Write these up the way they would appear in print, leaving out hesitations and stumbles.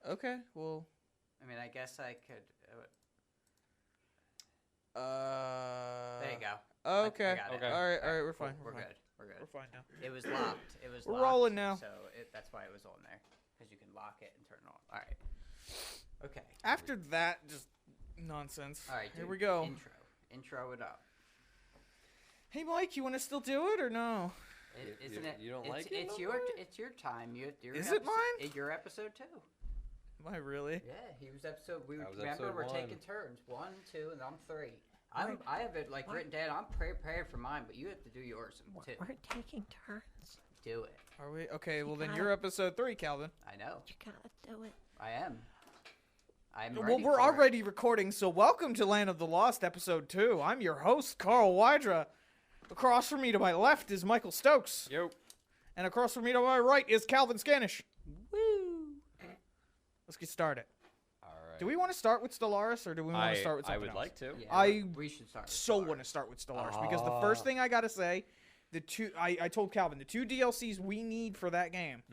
Okay, well. I mean, I guess I could. There you go. Okay. I got it. Okay. All right, we're fine. We're fine. good. We're good. We're fine now. It was locked. It was We're locked, rolling now. So that's why it was on there. Because you can lock it and turn it on. All right. Okay. After that, just nonsense. All right. Here dude. we go. Intro it up. Hey, Mike, you want to still do it or no? Isn't it? You don't it's, like it? It's No your way? it's your time. Is it mine? It's your episode too. Am I really? Yeah, he was episode. That was Remember episode we're 1. taking turns. 1, 2, and I'm 3. I have it written down. I'm prepared for mine, but you have to do yours too. We're taking turns. Do it. Are we? Okay, well then got you're it. episode 3, Calvin. I know. You gotta do it. I am. I'm Well, ready we're for it. already recording, so welcome to Land of the Lost, episode 2. I'm your host, Carl Wydra. Across from me to my left is Michael Stokes. Yo. And across from me to my right is Calvin Scanish. Woo! Let's get started. All right. Do we want to start with Stellaris, or do we want to start with I something would else? like to. Yeah, we should start. So want to start with Stellaris, because the first thing I got to say, I told Calvin, the 2 DLCs we need for that game,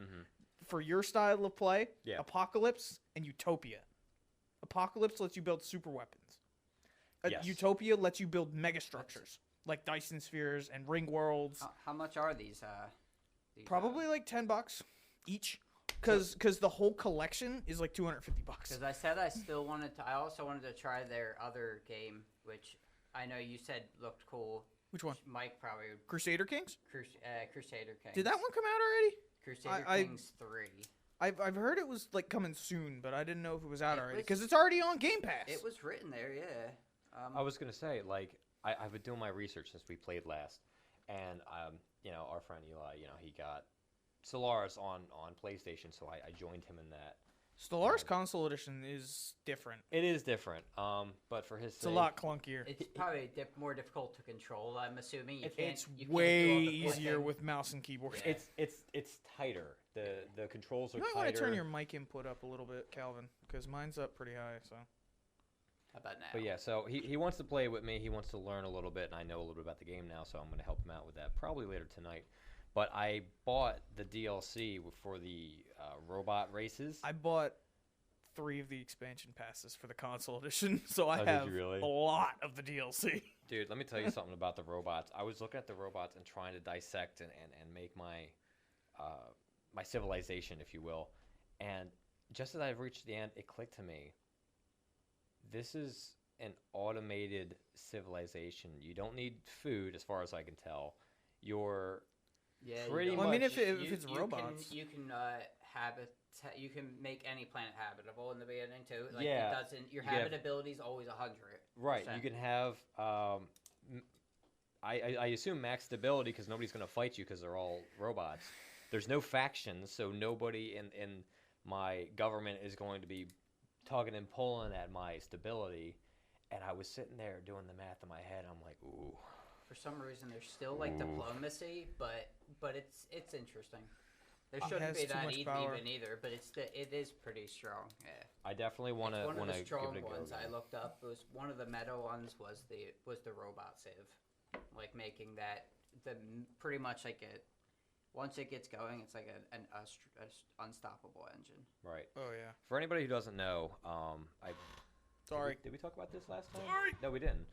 for your style of play, Yeah. Apocalypse and Utopia. Apocalypse lets you build super weapons. Yes. Utopia lets you build megastructures, like Dyson spheres and ring worlds. How much are these? Probably like $10 each, because the whole collection is like $250. Because I said I still wanted to. I also wanted to try their other game, which I know you said looked cool. Which one? Mike probably would. Crusader Kings? Crusader Kings. Did that one come out already? Crusader I- Kings 3. I've heard it was like coming soon, but I didn't know if it was out It already, was- because it's already on Game Pass. It was written there, yeah. I was gonna say, like, I've been doing my research since we played last, and our friend Eli, he got Stellaris on PlayStation, so I joined him in that. Stellaris Console Edition is different. It is different, but for his It's a lot clunkier. It's probably more difficult to control. I'm assuming It's you can't way do all the easier flipping. with mouse and keyboard. Yeah. It's tighter. The controls are You might tighter. want to turn your mic input up a little bit, Calvin, because mine's up pretty high. So How about now? But yeah, so he wants to play with me. He wants to learn a little bit, and I know a little bit about the game now, so I'm going to help him out with that probably later tonight. But I bought the DLC for the robot races. I bought 3 of the expansion passes for the console edition, so I Oh, did have you really? a lot of the DLC. Dude, let me tell you something about the robots. I was looking at the robots and trying to dissect and make my my civilization, if you will. And just as I've reached the end, it clicked to me. This is an automated civilization. You don't need food, as far as I can tell. You're pretty Well, I mean, much- if it's robots. you can you can make any planet habitable in the beginning too. Like Yeah. it doesn't. Your You can have- habitability is always 100. right. You can have. I assume max stability because nobody's going to fight you because they're all robots. There's no factions, so nobody in my government is going to be tugging and pulling at my stability. And I was sitting there doing the math in my head. And I'm like, ooh. For some reason, there's still like diplomacy, but it's interesting. There It shouldn't has be too that much power. even either, but it is pretty strong. Yeah. I definitely want to It's one of the give strong it a go. ones I again. looked up. It was one of the meta ones was the robot civ, like making that pretty much like it. Once it gets going, it's like an unstoppable engine. Right. Oh yeah. For anybody who doesn't know, Sorry. Did we talk about this last time? Sorry. No, we didn't.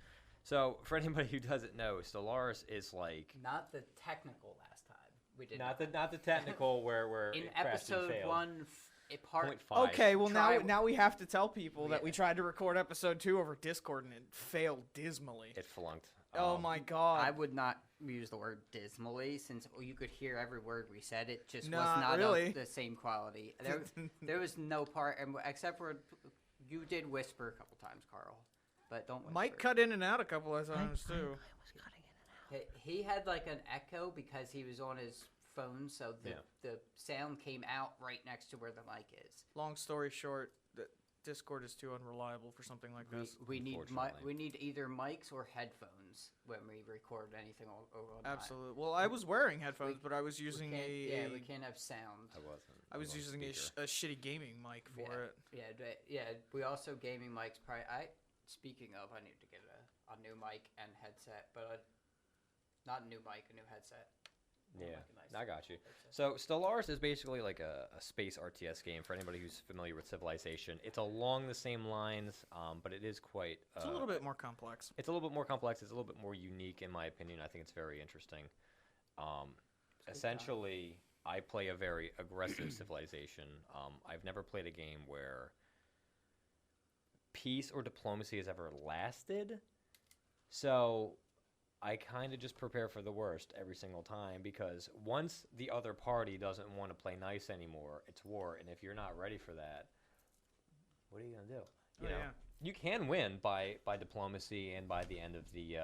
So for anybody who doesn't know, Stellaris is like Not the technical last time we did. not the technical where in it crashed and episode failed. 1, part 0.5. Okay, well Try- now we have to tell people that Yeah. we tried to record episode 2 over Discord and it failed dismally. It flunked. Oh my god. I would not use the word dismally since you could hear every word we said. It just was Not not really. of the same quality. There was no part, except for you did whisper a couple times, Carl, but don't whisper. Mike cut in and out a couple of times I too. was cutting in and out. He had like an echo because he was on his phone, so the sound came out right next to where the mic is. Long story short, Discord is too unreliable for something like this. We need Unfortunately. we need either mics or headphones when we record anything over online. Absolutely. Well, I was wearing headphones, but I was using we can't have sound. I was using a shitty gaming mic for it. Yeah. We also gaming mics. Speaking of, I need to get a new mic and headset, but not a new mic, a new headset. More Yeah, like a nice I got you. pixel. So Stellaris is basically like a space RTS game for anybody who's familiar with Civilization. It's along the same lines, but it is quite. It's a little bit more complex. It's a little bit more complex. It's a little bit more unique, in my opinion. I think it's very interesting. Essentially, I play a very aggressive Civilization. I've never played a game where peace or diplomacy has ever lasted. So I kind of just prepare for the worst every single time, because once the other party doesn't want to play nice anymore, it's war. And if you're not ready for that, what are you gonna do? You know, you can win by diplomacy, and by the end of the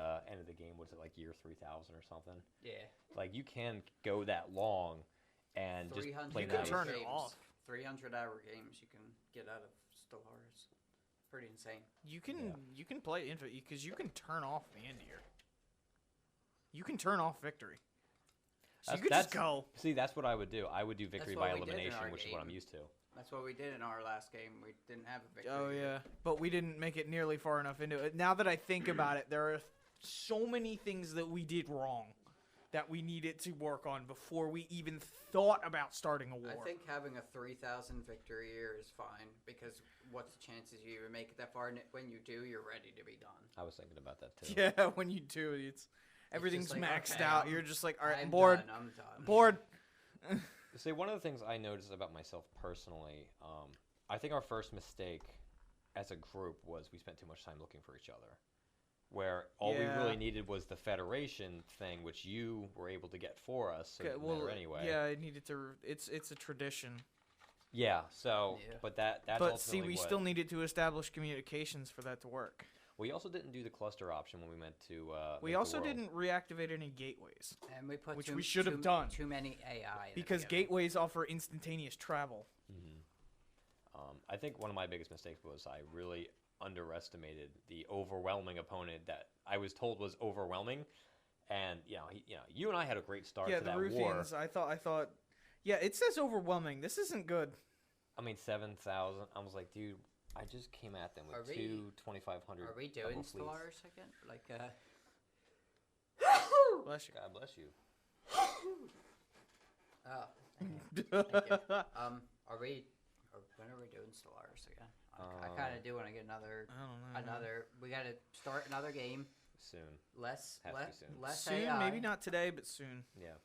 game, was it like year 3000 or something? Yeah. Like, you can go that long and just play You can nice. turn it off. 300-hour games you can get out of Stellaris. Pretty insane. You can play Infinite because you can turn off the end here. You can turn off victory. So you could just go. See, that's what I would do. I would do victory what by we did in elimination, our which is what I'm game. used to. That's what we did in our last game. We didn't have a victory. Oh yeah, but we didn't make it nearly far enough into it. Now that I think about it, there are so many things that we did wrong that we needed to work on before we even thought about starting a war. I think having a 3,000 victory year is fine, because what's the chances you even make it that far? And when you do, you're ready to be done. I was thinking about that too. Yeah, when you do, everything's like, maxed okay, out. You're just like, all right, I'm I'm bored. Done, I'm done. Bored. See, one of the things I noticed about myself personally, I think our first mistake as a group was we spent too much time looking for each other. Where all we really needed was the Federation thing, which you were able to get for us. So anyway. Yeah, I needed to. It's a tradition. Yeah. So, but that's But see, ultimately we still needed to establish communications for that to work. We also didn't do the cluster option when we went to. We also didn't reactivate any gateways, And we put which we should have done. Too many AI. Because gateways offer instantaneous travel. I think one of my biggest mistakes was I really underestimated the overwhelming opponent that I was told was overwhelming, and you and I had a great start to that war. Yeah, the Ruthians. I thought, yeah, it says overwhelming. This isn't good. I mean, 7,000. I was like, dude, I just came at them with 2,500. Are we doing Stellaris again? Like, Bless you. God bless you. Oh, thank you. When are we doing Stellaris again? I kind of do want to get another. I don't know. We got to start another game. Soon. Less Soon, AI. maybe not today, but soon. Yeah.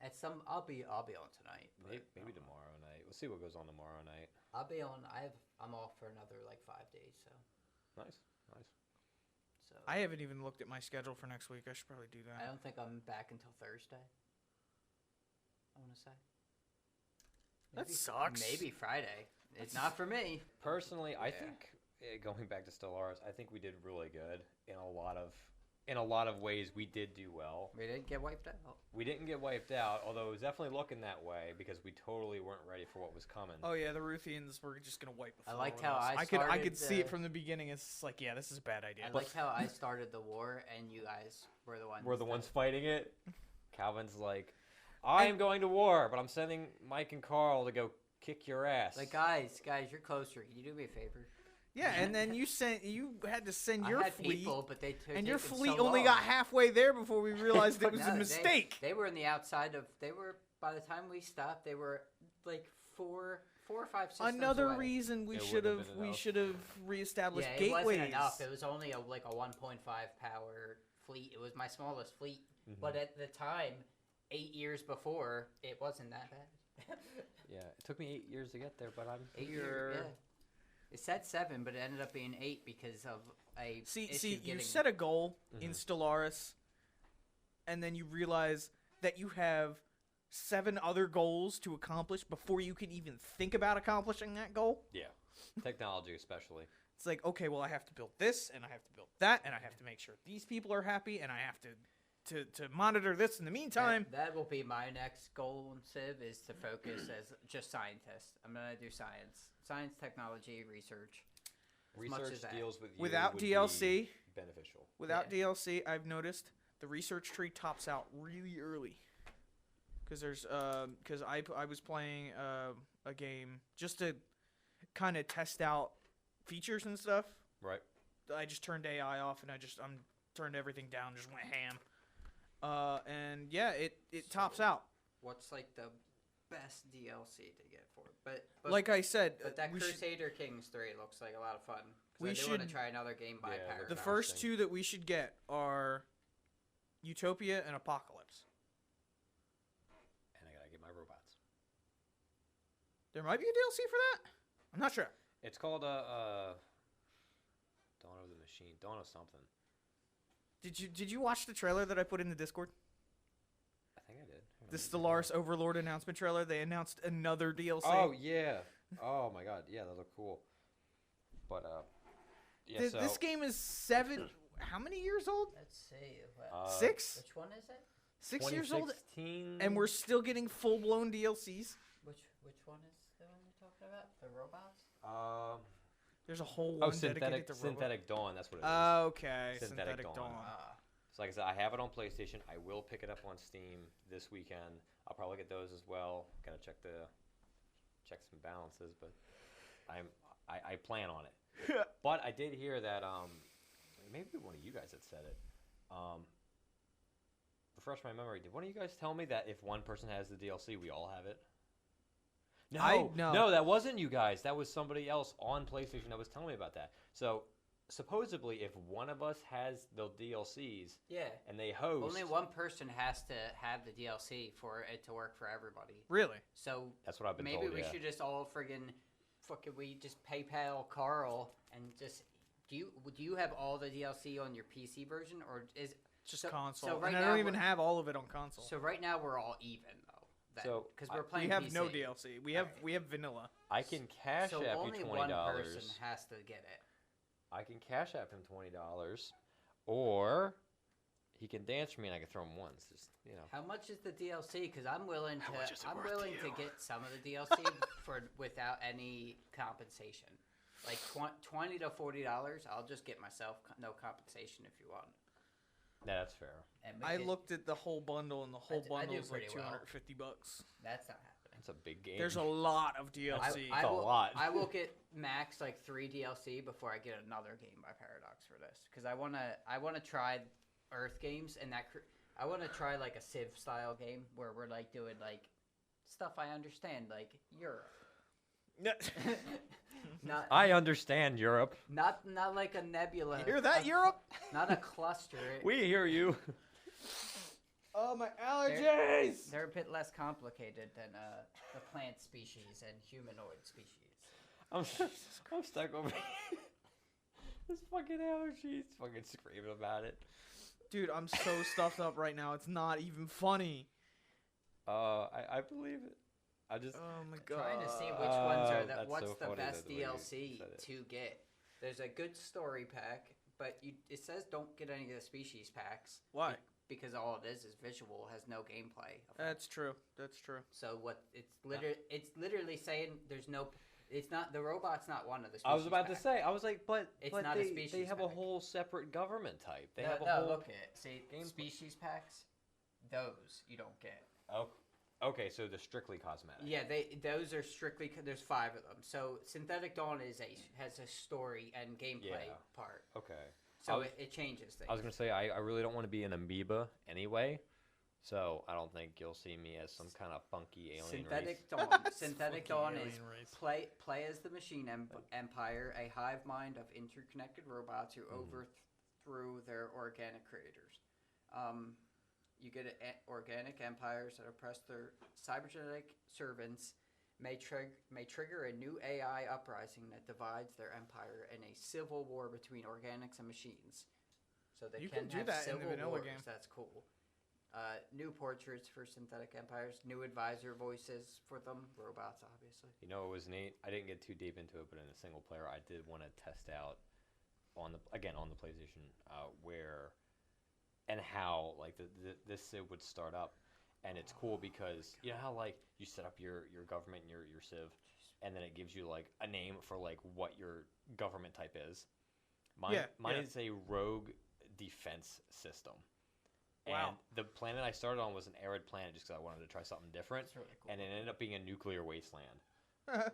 I'll be on tonight. Maybe tomorrow night. We'll see what goes on tomorrow night. I'll be on. I'm off for another 5 days. So. Nice. So. I haven't even looked at my schedule for next week. I should probably do that. I don't think I'm back until Thursday. I want to say. That sucks. Maybe Friday. It's not for me. Personally, I think going back to Stellaris, I think we did really good in a lot of ways. We did do well. We didn't get wiped out. We didn't get wiped out, although it was definitely looking that way because we totally weren't ready for what was coming. Oh yeah, the Ruthians were just gonna wipe the floor. I liked with how us. I could see it from the beginning. It's like, yeah, this is a bad idea. I liked how I started the war and you guys were the ones. We're the ones fighting it. Calvin's like, I am going to war, but I'm sending Mike and Carl to go kick your ass. Like, guys, you're closer. Can you do me a favor? Yeah, and then you had to send your I had fleet, people, but and your taken fleet so only long. got halfway there before we realized it was a mistake. They were in the outside of. They were by the time we stopped. They were like four or five systems Another away. reason we It should wouldn't have have been enough. reestablished It gateways. wasn't enough. It was only a 1.5 power fleet. It was my smallest fleet, but at the time, 8 years before, it wasn't that bad. Yeah, it took me 8 years to get there, but I'm 8 here. years. Yeah. It said 7, but it ended up being 8 because of a. See, issue you getting... set a goal in Stellaris, and then you realize that you have 7 other goals to accomplish before you can even think about accomplishing that goal. Yeah, technology especially. It's like, okay, well, I have to build this, and I have to build that, and I have to make sure these people are happy, and I have to monitor this in the meantime. That will be my next goal in Civ, is to focus as just scientist. I'm going to do science, technology, research. Research deals with you Without would DLC, be beneficial. Without DLC, I've noticed the research tree tops out really early. Because I was playing a game just to kind of test out features and stuff. Right. I just turned AI off and I turned everything down, just went ham. And yeah, it tops out. What's like the best DLC to get for it? But Like I said, but that we should, Crusader Kings 3 looks like a lot of fun. 'Cause We I do want to should- try another game by Yeah, Paradox. the Paradox. first Interesting. two that we should get are Utopia and Apocalypse. And I gotta get my robots. There might be a DLC for that. I'm not sure. It's called Dawn of the Machine. Dawn of something. Did you watch the trailer that I put in the Discord? I think I did. Hang on, The let me check it Stellaris out. Overlord announcement trailer. They announced another DLC. Oh yeah. Oh my god. Yeah, that looked cool. But yeah. So This game is how many years old? Let's see. Six? Which one is it? 6 years old, 2016. and we're still getting full blown DLCs. Which one is the one you're talking about? The robots? There's a whole Oh, one dedicated to synthetic dawn. That's what it is. Okay, Synthetic Synthetic Dawn. Dawn. So like I said, I have it on PlayStation. I will pick it up on Steam this weekend. I'll probably get those as well. Gotta check some balances, but I plan on it. But I did hear that maybe one of you guys had said it. Refresh my memory. Did one of you guys tell me that if one person has the DLC, we all have it? No, No. that wasn't you guys. That was somebody else on PlayStation that was telling me about that. So supposedly, if one of us has the DLCs Yeah. and they host, Only one person has to have the DLC for it to work for everybody. Really? So that's what I've been maybe told. we Yeah. should just all fucking we just PayPal Carl and just do you have all the DLC on your PC version or is Just so, console. So right and I now don't even we're- have all of it on console. So right now we're all even though. So, because I- we're playing we have PC. no DLC. We have vanilla. I can cash So app only you one $20. person has to get it. I can cash app him $20, or he can dance for me and I can throw him once. Just How much is the DLC? Because I'm willing How much is it I'm worth willing to to you? get some of the DLC without any compensation. Like $20 to $40, I'll just get myself no compensation if you want. Yeah, that's fair. And we I could- looked at the whole bundle, and the whole I do bundle is like pretty well. $250. That's not happening. It's a big game. There's a lot of DLC. It's a lot. I will get max like 3 DLC before I get another game by Paradox for this because I wanna try Earth games and I wanna try like a Civ style game where we're like doing like stuff I understand like Europe. Not I understand Europe. not like a nebula. You hear that, Europe? Not a cluster. We hear you. Oh, my allergies! They're a bit less complicated than the plant species and humanoid species. I'm stuck over here. This fucking allergies. Fucking screaming about it. Dude, I'm so stuffed up right now. It's not even funny. I believe it. I just Oh my god. Trying to see which ones are that's what's so the funny best the way you DLC said it. to get. There's a good story pack, but it says don't get any of the species packs. Why? Because all it is visual, has no gameplay. That's true. That's true. So what it's literally saying there's no. It's not the robot's not one of the. Species I was about to pack. say. I was like, but It's but not a they species have a pack. whole separate government type. They No, have a no, whole. look at it. See, game- species packs, those you don't get. Oh, okay. So they're strictly cosmetic. Yeah, those are strictly. There's 5 of them. So Synthetic Dawn has a story and gameplay Yeah. part. Okay. So I was- it changes things. I was gonna say I really don't want to be an amoeba anyway, so I don't think you'll see me as some kind of funky alien Synthetic race. Dawn. Synthetic Funky Dawn is alien race. play as the Machine Empire, a hive mind of interconnected robots who overthrew their organic creators. You get organic empires that oppress their cybernetic servants. May trigger a new AI uprising that divides their empire in a civil war between organics and machines. So they You can can do have that in the civil vanilla wars. game. That's cool. New portraits for synthetic empires. New advisor voices for them. Robots, obviously. You know, it was neat. I didn't get too deep into it, but in a single player, I did want to test out on the PlayStation where and how like this Civ would start up, and it's cool because you know how like you set up your government and your Civ, and then it gives you like a name for like what your government type is. Mine is a rogue defense system. Wow. And the planet I started on was an arid planet just because I wanted to try something different. That's really cool. And it ended up being a nuclear wasteland. That's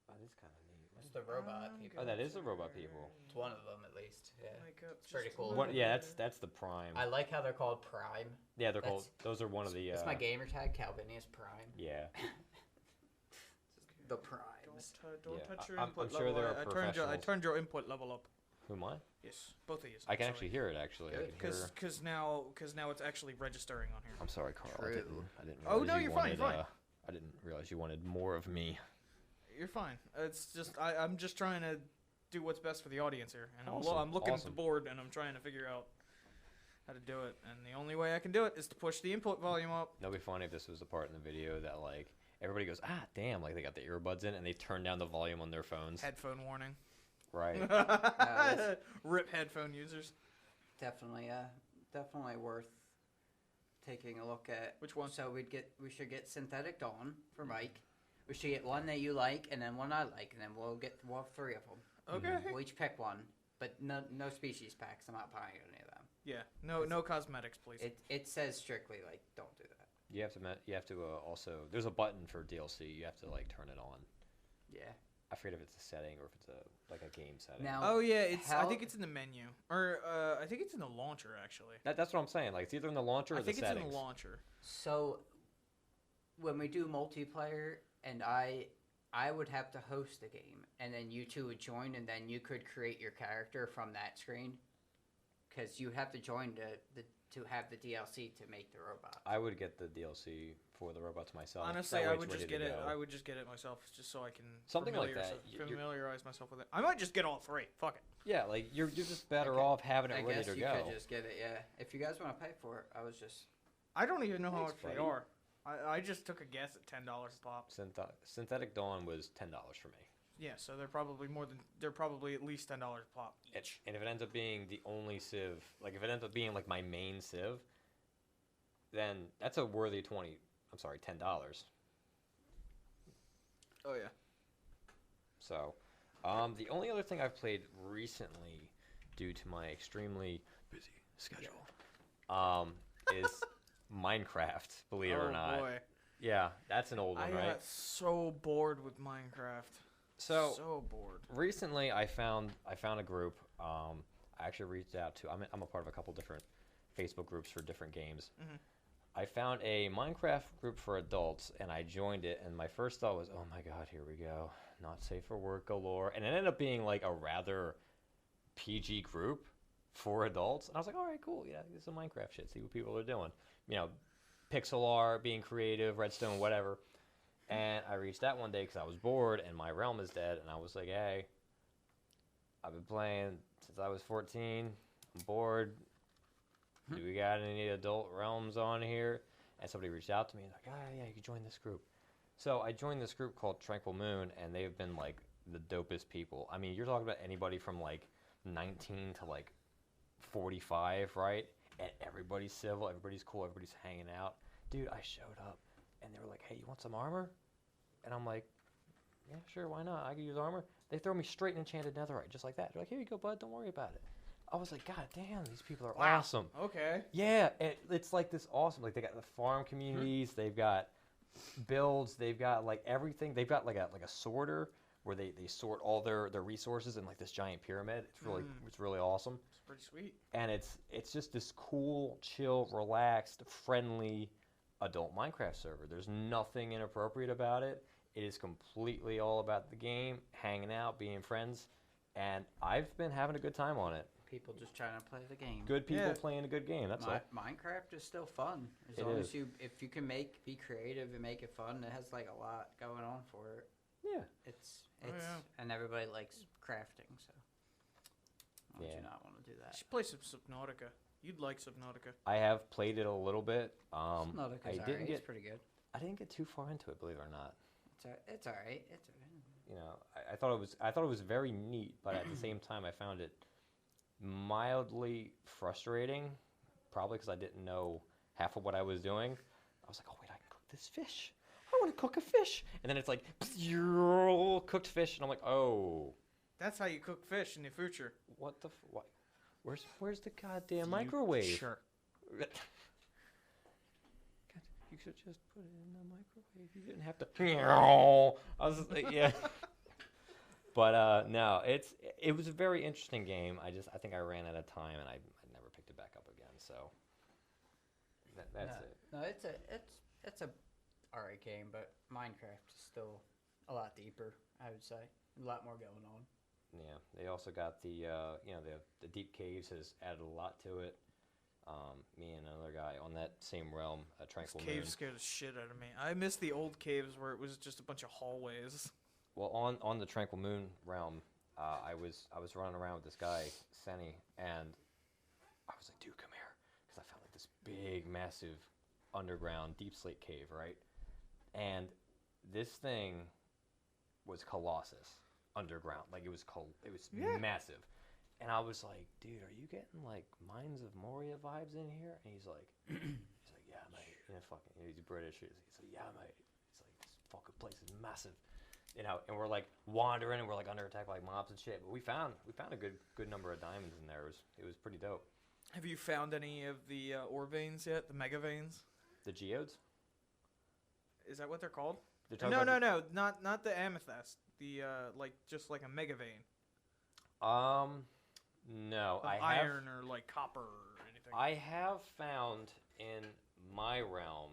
That is kind of neat. It's the robot people. Oh, that is the robot people. It's one of them at least. Yeah. Wake up It's pretty just a cool. little Yeah, bit. that's the Prime. I like how they're called Prime. Yeah, they're called. That's- Those are one of the. It's my gamer tag, Calvinius Prime. Yeah. The Don't, Primes. don't Yeah, touch your I'm input sure level. there are I professionals. turned your input level up. Who am I? Yes, both of you. I can actually hear it. Actually, I Good. can hear. Because now it's actually registering on here. I'm sorry, Carl. I True. didn't. Oh, realize no, you you're fine, wanted, fine. I didn't realize you wanted more of me. You're fine. It's just I'm just trying to do what's best for the audience here, and Awesome, I'm looking at the awesome. board and I'm trying to figure out how to do it. And the only way I can do it is to push the input volume up. That'd be funny if this was the part in the video that like everybody goes, ah, damn, like they got the earbuds in and they turn down the volume on their phones. Headphone warning. Right. that's- Rip headphone users. Definitely worth taking a look at. Which one? So we should get Synthetic Dawn for Mike. We should get one that you like and then one I like, and then we'll have 3 of them. Okay. We'll each pick one, but no species packs. I'm not buying any of them. Yeah. No cosmetics, please. It says strictly like don't do that. You have to also. There's a button for DLC. You have to like turn it on. Yeah. I forget if it's a setting or if it's like a game setting. Now. Oh yeah, I how- think it's in the menu, or I think it's in the launcher actually. That's what I'm saying. Like it's either in the launcher or I think the it's settings. in the launcher. So when we do multiplayer, and I would have to host the game, and then you two would join, and then you could create your character from that screen, because you have to join to have the DLC to make the robot. I would get the DLC for the robots myself. Honestly, That way I it's would just ready to get it. go. I would just get it myself, just so I can Something like that. familiarize myself with it. I might just get all 3. Fuck it. Yeah, like you're just better Okay. off having it I ready guess to you go. could just get it, yeah. If you guys want to pay for it, I was just. I don't even know how Thanks, much they buddy. are. I just took a guess at $10 a pop. Synthetic Dawn was $10 for me. Yeah, so they're probably at least $10 a pop each. And if it ends up being the only civ, like if it ends up being like my main civ, then that's a worthy $10. Oh yeah. So, the only other thing I've played recently, due to my extremely busy schedule, is Minecraft. Believe it or not. Boy. Yeah, that's an old one, I right? got so bored with Minecraft. So bored. recently, I found a group. I actually reached out to. I'm a part of a couple different Facebook groups for different games. Mhm. I found a Minecraft group for adults, and I joined it. And my first thought was, "Oh my God, here we go! Not safe for work galore." And it ended up being like a rather PG group for adults. And I was like, "All right, cool. Yeah, this is some Minecraft shit. See what people are doing. You know, pixel art, being creative, redstone, whatever." And I reached out one day because I was bored and my realm is dead. And I was like, "Hey, I've been playing since I was 14. I'm bored. Do we got any adult realms on here?" And somebody reached out to me and like, "Oh yeah, you can join this group." So I joined this group called Tranquil Moon, and they've been like the dopest people. I mean, you're talking about anybody from like 19 to like 45, right? And everybody's civil, everybody's cool, everybody's hanging out. Dude, I showed up and they were like, "Hey, you want some armor?" And I'm like, "Yeah, sure, why not? I can use armor." They throw me straight in enchanted netherite, just like that. They're like, "Here you go, bud. Don't worry about it." I was like, "God damn, these people are Wow. awesome." Okay. Yeah, and it's like this awesome. Like they got the farm communities, they've got builds, they've got like everything. They've got like a sorter where they sort all their resources in like this giant pyramid. It's really awesome. It's pretty sweet. And it's just this cool, chill, relaxed, friendly adult Minecraft server. There's nothing inappropriate about it. It is completely all about the game, hanging out, being friends, and I've been having a good time on it. People just trying to play the game. Good people Yeah. playing a good game. That's all. Minecraft is still fun as It long is. as if you can be creative and make it fun. It has like a lot going on for it. Yeah. It's Oh, yeah. and everybody likes crafting, so why would Yeah. you not want to do You that? should play some Subnautica. You'd like Subnautica. I have played it a little bit. Subnautica's I didn't alright, get it's pretty good. I didn't get too far into it, believe it or not. It's alright. It's alright. You know, I thought it was very neat, but at the same time, I found it mildly frustrating. Probably because I didn't know half of what I was doing. I was like, "Oh wait, I can cook this fish. I want to cook a fish," and then it's like cooked fish, and I'm like, "Oh, That's how you cook fish in the future. what the what? Where's the goddamn microwave?" Sure. God, you should just put it in the microwave. You didn't have to. I was just like, yeah. But no, it was a very interesting game. I think I ran out of time and I never picked it back up again. So that's it. No, it's a alright game, but Minecraft is still a lot deeper. I would say a lot more going on. Yeah, they also got the the deep caves has added a lot to it. Me and another guy on that same realm, Tranquil Moon. Caves scared the shit out of me. I miss the old caves where it was just a bunch of hallways. Well, on the Tranquil Moon realm, I was running around with this guy, Senny, and I was like, dude, come here, because I found like this big, massive underground deep slate cave, right? And this thing was Colossus underground, like it was massive. And I was like, dude, are you getting like Mines of Moria vibes in here? And he's like, yeah, mate. He's British. He's like, yeah, mate. It's like this fucking place is massive. And we're like wandering and we're like under attack by like mobs and shit. But we found a good number of diamonds in there. It was pretty dope. Have you found any of the ore veins yet? The mega veins? The geodes? Is that what they're called? No. No, not the amethyst. The just like a mega vein. No, Of iron or like copper or anything. I have found in my realm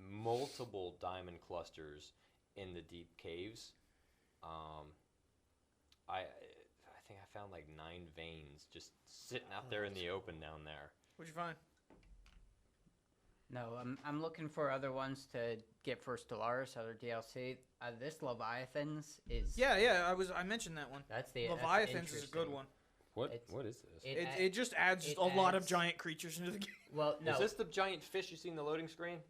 multiple diamond clusters in the deep caves. I think I found like 9 veins just sitting out there in the open down there. What'd you find? No, I'm looking for other ones to get for Stellaris, other DLC. This Leviathans is I mentioned that one. that's the Leviathans that's is a good one. What It's- is this? It just adds it a lot of adds- giant creatures into the game. Well, no, Is this the giant fish you see in the loading screen?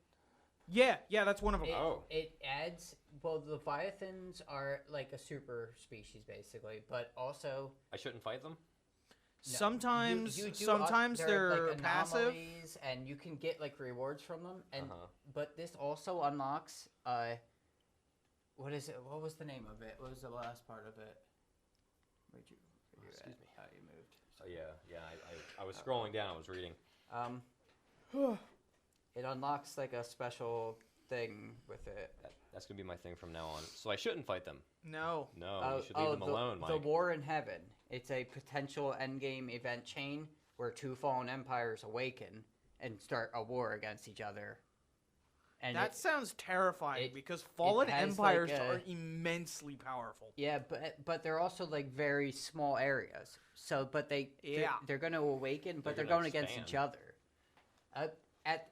Yeah, that's one of them. it adds. Well, the Leviathans are like a super species basically, but also I shouldn't fight them? no, sometimes you do sometimes there they're are, like, passive. anomalies, and you can get like rewards from them. And but this also unlocks what is it? What was the name of it? What was the last part of it? Where'd you? Excuse me. How you moved? Oh yeah. I was scrolling down. I was reading. It unlocks like a special thing with it. That's gonna be my thing from now on. So I shouldn't fight them. No. No, you should leave them alone, Mike. The War in Heaven. It's a potential endgame event chain where 2 fallen empires awaken and start a war against each other. And That sounds terrifying it- because fallen has, empires like, are immensely powerful. yeah, but they're also like very small areas. So, but they're going to awaken, but They're they're gonna going against each expand. other.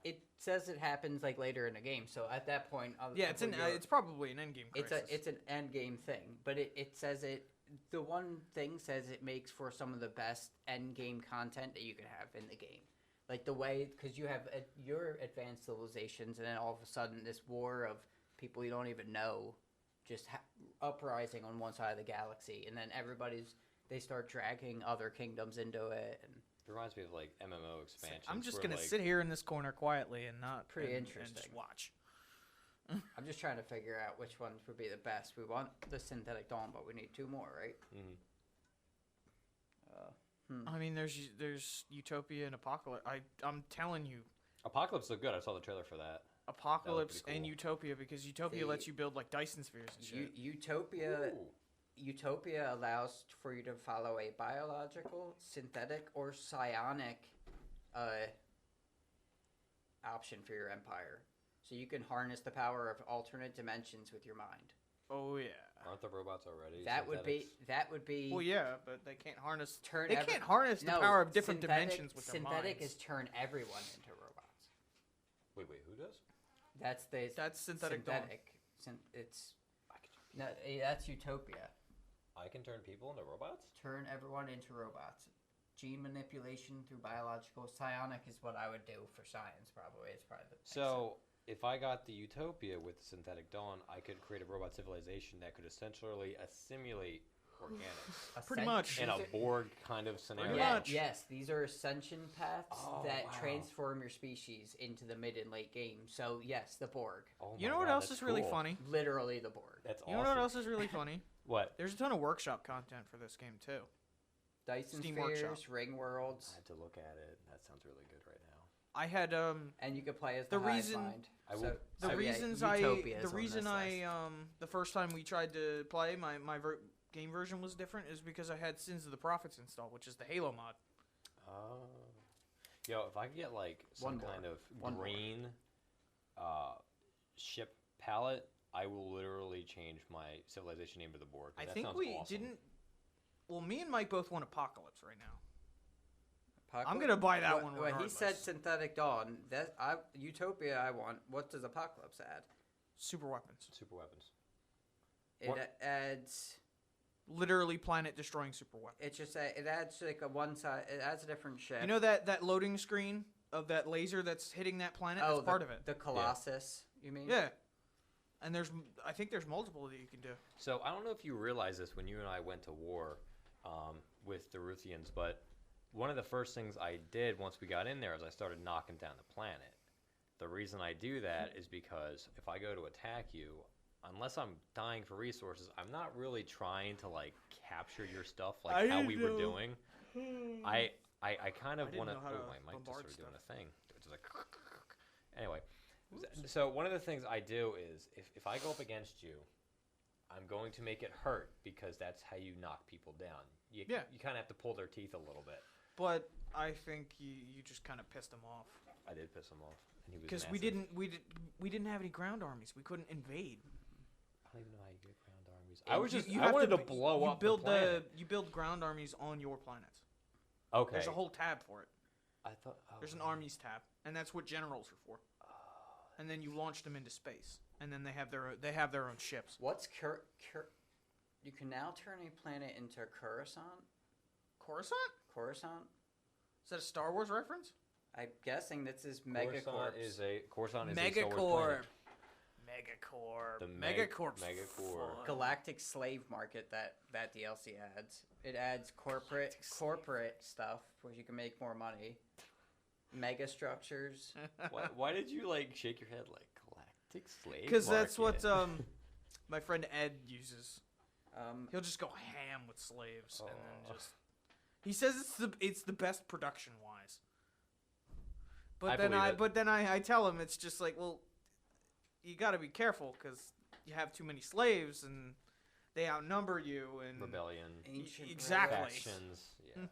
It says it happens like later in the game. So at that point, Yeah, it's probably an endgame crisis. it's an end game thing, but it says it. The one thing says it makes for some of the best end game content that you can have in the game, like the way because you have your advanced civilizations, and then all of a sudden this war of people you don't even know, just uprising on one side of the galaxy, and then they start dragging other kingdoms into it, and It reminds me of like MMO expansions. I'm just where, gonna like, sit here in this corner quietly and not Pretty and interesting. just watch. I'm just trying to figure out which ones would be the best. We want the Synthetic Dawn, but we need 2 more, right? Mhm. I mean, there's Utopia and Apocalypse. I'm telling you, Apocalypse looked good. I saw the trailer for that. Apocalypse pretty and cool. Utopia because Utopia lets you build like Dyson spheres and shit. Utopia allows for you to follow a biological, synthetic, or psionic option for your empire. So you can harness the power of alternate dimensions with your mind. Oh yeah. Aren't the robots already? That would be. Well, yeah, but they can't harness. Turn They every- can't harness the No, power of different synthetic- dimensions with their Synthetic minds. is turn everyone into robots. Wait, who does? That's Synthetic Dawn. It's no, that's Utopia. I can turn people into robots? Turn everyone into robots. Gene manipulation through biological psionic is what I would do for science. Probably it's probably the next So, if I got the Utopia with Synthetic Dawn, I could create a robot civilization that could essentially assimilate organics. step. Pretty much. In a Borg kind of scenario. Pretty much. Yes, these are ascension paths Oh, that wow. transform your species into the mid and late game. So yes, the Borg, Oh You my know what God, else that's is really cool. funny? literally the Borg. That's You awesome. know what else is really funny? What? There's a ton of workshop content for this game too. Dyson Steam spheres, Workshop. ring I worlds, had to look at it. That sounds really good right now. I had and you could play as The the hive reason- mind. I will- So- the so, yeah, reasons Utopia is the on reason this I list. the first time we tried to play my game version was different is because I had Sins of the Prophets installed, which is the Halo mod. Yo, if I could get like some One more. kind of One more. green ship palette, I will literally change my civilization name to the board. 'Cause I that think sounds we awesome. didn't. Well, me and Mike both want Apocalypse right now. Apocalypse? I'm gonna buy that one Well, he regardless. said Synthetic Dawn. Utopia I want. What does Apocalypse add? Super weapons. Super weapons. It What? adds. Literally planet destroying super weapons. It just it adds like a one side. It adds a different ship. You know that loading screen of that laser that's hitting that planet? That's part of it. The Colossus. You mean? Yeah. And I think there's multiple that you can do. So I don't know if you realize this when you and I went to war with the Ruthians, but one of the first things I did once we got in there is I started knocking down the planet. The reason I do that is because if I go to attack you, unless I'm dying for resources, I'm not really trying to like capture your stuff like how we were doing. I kind of I didn't want to. know how Oh, to my mic just bombard started doing stuff. a thing. It's just like. Anyway, so one of the things I do is if I go up against you, I'm going to make it hurt because that's how you knock people down. You Yeah. you kind of have to pull their teeth a little bit. But I think you just kind of pissed him off. I did piss him off, and he was Because we massive. didn't have any ground armies. We couldn't invade. I don't even know how you get ground armies. And I was you I have wanted to b- blow you up build the planet. you build ground armies on your planets. Okay. There's a whole tab for it. I thought. Oh, There's an armies tab, and that's what generals are for. And then you launch them into space, and then they have their own ships. What's You can now turn a planet into Coruscant. Coruscant? Coruscant. Is that a Star Wars reference? I'm guessing this is Coruscant Megacorp. is a Star Wars planet. Megacorp. Megacorp. The Megacorp's Megacorp. fun. Galactic slave market that DLC adds. It adds corporate stuff where you can make more money. Mega structures. Why did you like shake your head like galactic slave? Because that's what market? my friend Ed uses. Um, He'll just go ham with slaves, and Oh. then just. He says it's the best production wise. I But then believe it. I tell him it's just like, well, you got to be careful because you have too many slaves and they outnumber you and Rebellion. ancient Exactly. relics. Factions. Yeah.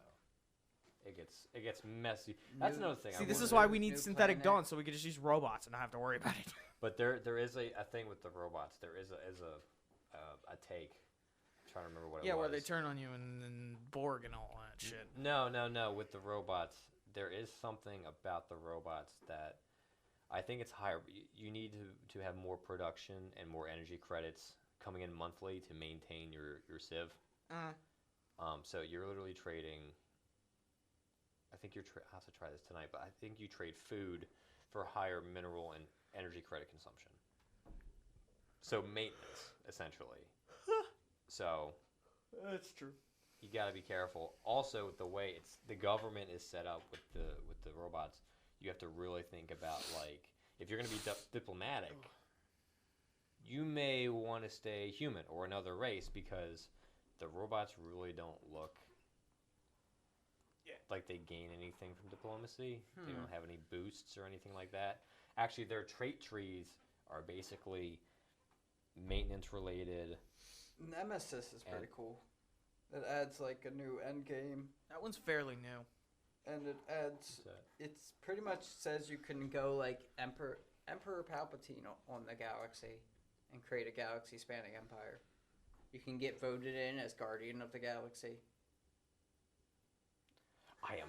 It gets messy. That's New- another thing. See, I this wanted is to- why we need New synthetic planet. dawn so we can just use robots and not have to worry about it. But there is a thing with the robots. There is a take. I'm trying to remember what it Yeah, was. where they turn on you and Borg and all that shit. No. With the robots, there is something about the robots that I think it's higher. You need to have more production and more energy credits coming in monthly to maintain your civ. So you're literally trading. I think I'll have to try this tonight, but I think you trade food for higher mineral and energy credit consumption. So maintenance, essentially. So That's true. you got to be careful. Also, the way the government is set up with the robots, you have to really think about like if you're going to be diplomatic, you may want to stay human or another race because the robots really don't look like they gain anything from diplomacy. They don't have any boosts or anything like that. Actually, their trait trees are basically maintenance related. Nemesis is pretty cool. It adds like a new end game, That one's fairly new. and it adds. It's pretty much says you can go like Emperor Palpatine on the galaxy, and create a galaxy spanning empire. You can get voted in as Guardian of the Galaxy. I am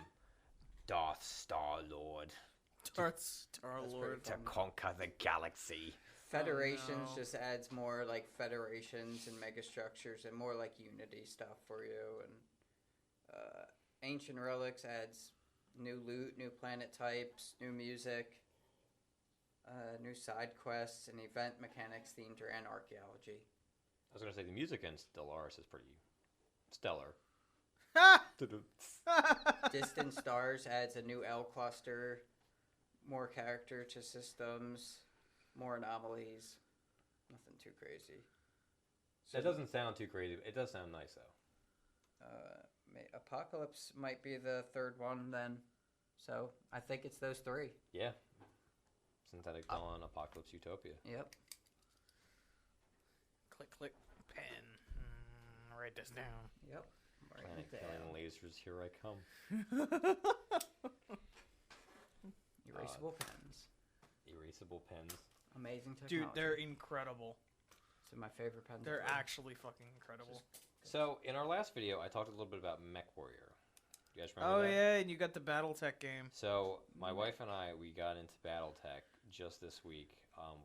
Darth Star-Lord Star Lord. pretty fun. conquer the galaxy. Federations no. just adds more like federations and megastructures and more like unity stuff for you. And Ancient Relics adds new loot, new planet types, new music, new side quests, and event mechanics themed around archaeology. I was gonna say the music in Stellaris is pretty stellar. Distant Stars adds a new L cluster, more character to systems, more anomalies. Nothing too crazy. That doesn't sound too crazy. It does sound nice though. Apocalypse might be the third one then. So I think it's those three. Yeah. Synthetic Dawn, Apocalypse, Utopia. Yep. Click, click, pen. write this down. Yep. Planet killing lasers, here I come. Erasable pens. Erasable pens. Amazing technology. Dude, they're incredible. Some of my favorite pens. They're ever. actually fucking incredible. So, in our last video, I talked a little bit about MechWarrior. You guys remember Oh that? yeah, and you got the BattleTech game. So, my wife and I, we got into BattleTech just this week.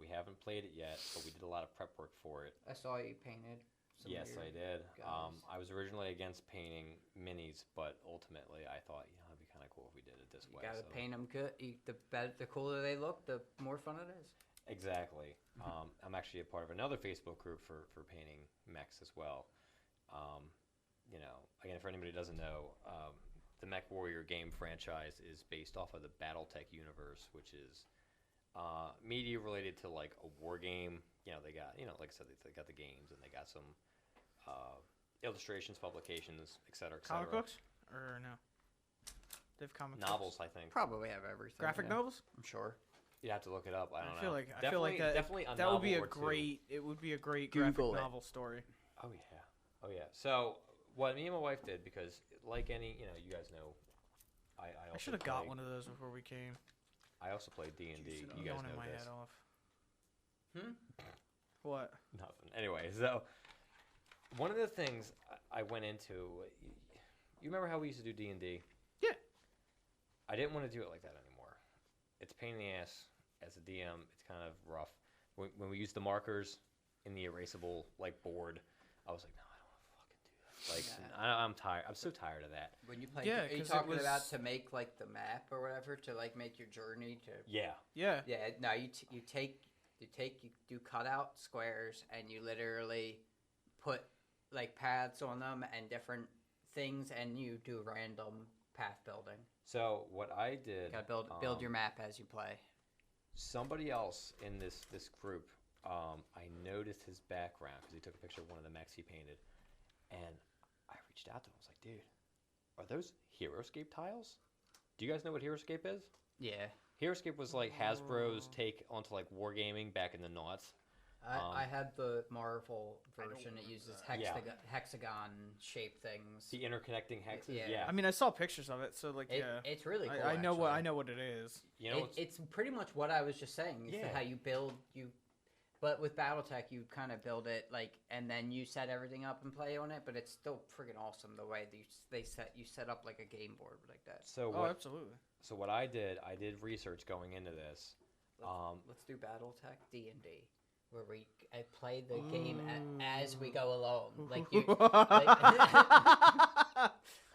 We haven't played it yet, but we did a lot of prep work for it. I saw you painted. Yes, I did. guys. I was originally against painting minis, but ultimately I thought, it'd be kind of cool if we did it this You way. gotta so. paint them good. The cooler they look, the more fun it is. Exactly. I'm actually a part of another Facebook group for painting mechs as well. Again, for anybody who doesn't know, the MechWarrior game franchise is based off of the BattleTech universe, which is media related to like a war game. They got, like I said, they got the games and they got some illustrations, publications, etc. Comic books? Or no? They have comic Novels, books? I think. Probably have everything. Graphic yeah. novels? I'm sure. You'd have to look it up. I don't know. I feel like that Definitely a that would be a novel or two. great. It would be a great Google graphic it. novel story. Oh yeah. So what me and my wife did, because like any, you guys know, I I should have got one of those before we came. I also played D&D. You guys Going in know my this. head off. Hmm? What? Nothing. Anyway, so one of the things I went into, you remember how we used to do D&D? Yeah. I didn't want to do it like that anymore. It's a pain in the ass as a DM. It's kind of rough. When we used the markers in the erasable board, I was like, no, I don't want to fucking do that. I'm tired. I'm so tired of that. When you play, Yeah, are you 'cause it talking was- about to make the map or whatever to make your journey to? Yeah. Yeah. Yeah. No, you do cutout squares and you literally put paths on them and different things and you do random path building. So what I did, You gotta build your map as you play. somebody else in this group, I noticed his background because he took a picture of one of the mechs he painted, and I reached out to him. I was like, dude, are those HeroScape tiles? Do you guys know what HeroScape is? Yeah. HeroScape was like Hasbro's take onto wargaming back in the noughts. I had the Marvel version. It remember uses that. Yeah. hexagon shaped things. The interconnecting hexes. Yeah. Yeah. I mean, I saw pictures of it, so yeah. It's really cool. I know actually. what it is. It's pretty much what I was just saying. It's Yeah. how you build but with BattleTech you kind of build it and then you set everything up and play on it. But it's still freaking awesome the way that you set up a game board like that. So Oh, what? absolutely. So what I did research going into this. Let's do BattleTech D&D. Where I play the game as we go along,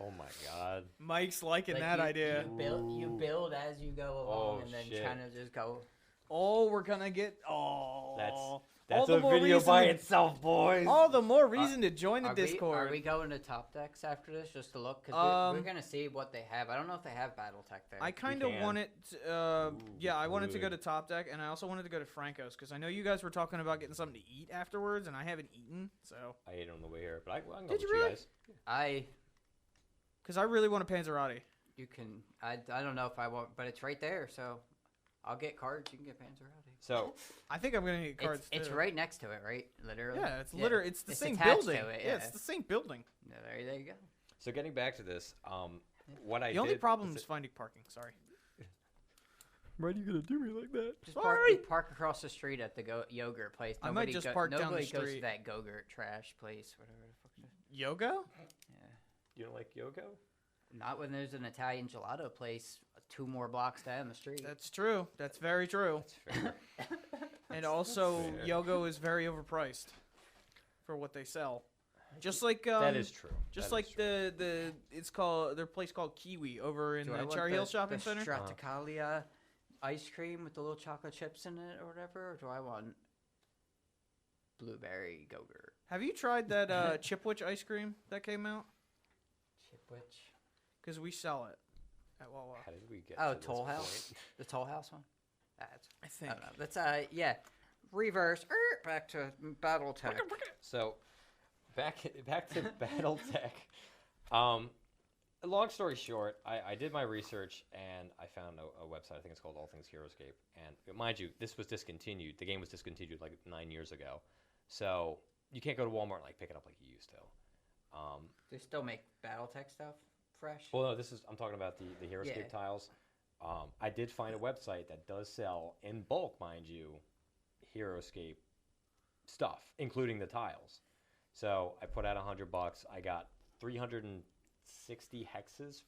Oh my god. Mike's liking that you, idea. You build as you go along, Oh, and then shit. kind of just go. Oh, we're gonna get. Oh, That's the a more video reason by to- itself, boys. all the more reason to join the Are Discord. we going to Top Decks after this just to look? Because we're gonna see what they have. I don't know if they have BattleTech there. I kind of can. wanted. I wanted to go good. to Top Deck, and I also wanted to go to Franco's because I know you guys were talking about getting something to eat afterwards, and I haven't eaten. So, I ate on the way here, but I can go Did with you you really? guys. because I really want a Panzerotti. You can. I don't know if I want, but it's right there. So I'll get cards. You can get Panzerotti. So I think I'm gonna get cards. It's too. right next to it, right? Literally. Yeah, it's literally it's the same attached building. to it, Yeah, yeah. it's the same building. Yeah, there you go. So getting back to this, what I The only did problem was is finding parking. Sorry. why are you gonna do me like that? Just Sorry. park across the street at the yogurt place. I might just park down the Nobody goes street. to that Go-Gurt trash place, whatever the fuck it is. Yoga? Yeah. You don't like yoga? Not when there's an Italian gelato place 2 more blocks down the street. That's true. That's very true. That's fair. And also, fair. Yogo is very overpriced for what they sell. Just like that is true. just That like is true. it's called their place called Kiwi over in Do I the want Cherry Hill Shopping the Center. Straticalia ice cream with the little chocolate chips in it or whatever? Or do I want blueberry Go-Gurt? Have you tried that Chipwich ice cream that came out? Chipwich? Because we sell it at Wawa. How did we get Oh, to this Toll House? point? The Toll House one? That's, I I think. don't know. That's, yeah. Reverse. Back to BattleTech. So back to BattleTech. Long story short, I did my research and I found a website. I think it's called All Things HeroScape. And mind you, this was discontinued. The game was discontinued 9 years ago. So you can't go to Walmart and pick it up like you used to. They still make BattleTech stuff fresh. Well, no, I'm talking about the HeroScape Yeah. tiles. I did find a website that does sell in bulk, mind you, HeroScape stuff, including the tiles. So I put out $100. I got 360 hexes,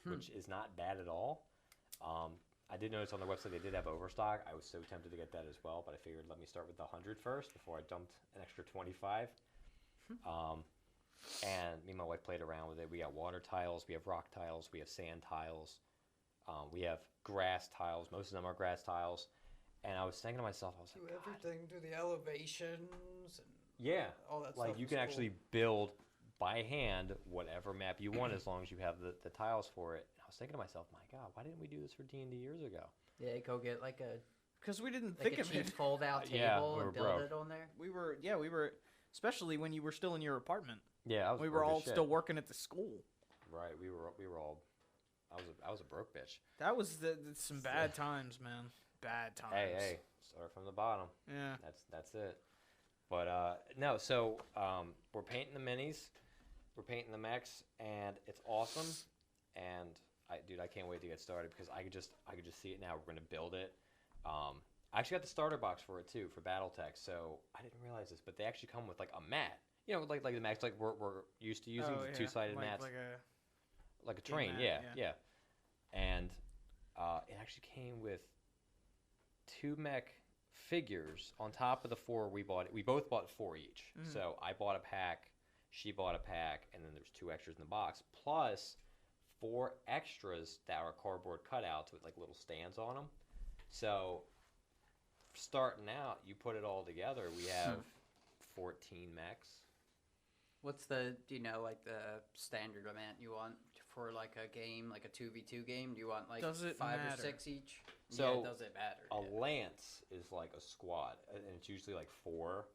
which is not bad at all. I did notice on their website they did have overstock. I was so tempted to get that as well, but I figured let me start with the 100 first before I dumped an extra 25. And me and my wife played around with it. We got water tiles, we have rock tiles, we have sand tiles, we have grass tiles. Most of them are grass tiles. And I was thinking to myself, I was Do like, God. everything, do the elevations and Yeah, all that like stuff. you is can cool. actually build by hand whatever map you want as long as you have the tiles for it. And I was thinking to myself, my God, why didn't we do this for D&D years ago? Yeah, go get like a Because we didn't like think a of cheap it. fold-out table Yeah, we were and build broke. it on there. We were, especially when you were still in your apartment. Yeah, I was We were broke as all shit. still working at the school. Right, we were all. I was a broke bitch. That was some bad times, man. Bad times. Hey, start from the bottom. Yeah. That's it. But no, so we're painting the minis, we're painting the mechs, and it's awesome. And I can't wait to get started because I could just see it now. We're gonna build it. I actually got the starter box for it too for BattleTech. So I didn't realize this, but they actually come with like a mat. You know, like the mats like we're used to using, the two-sided mats, like a game train. mat, Yeah. And it actually came with 2 mech figures on top of the 4 we bought. We both bought 4 each. Mhm. So I bought a pack, she bought a pack, and then there's 2 extras in the box, plus 4 extras that are cardboard cutouts with like little stands on them. So starting out, you put it all together, we have 14 mechs. What's the like the standard amount you want for like a game, like a 2v2 game? Do you want like Does it 5 or matter? 6 each? So, yeah, does it matter? A Yeah. lance is like a squad, and it's usually like 4.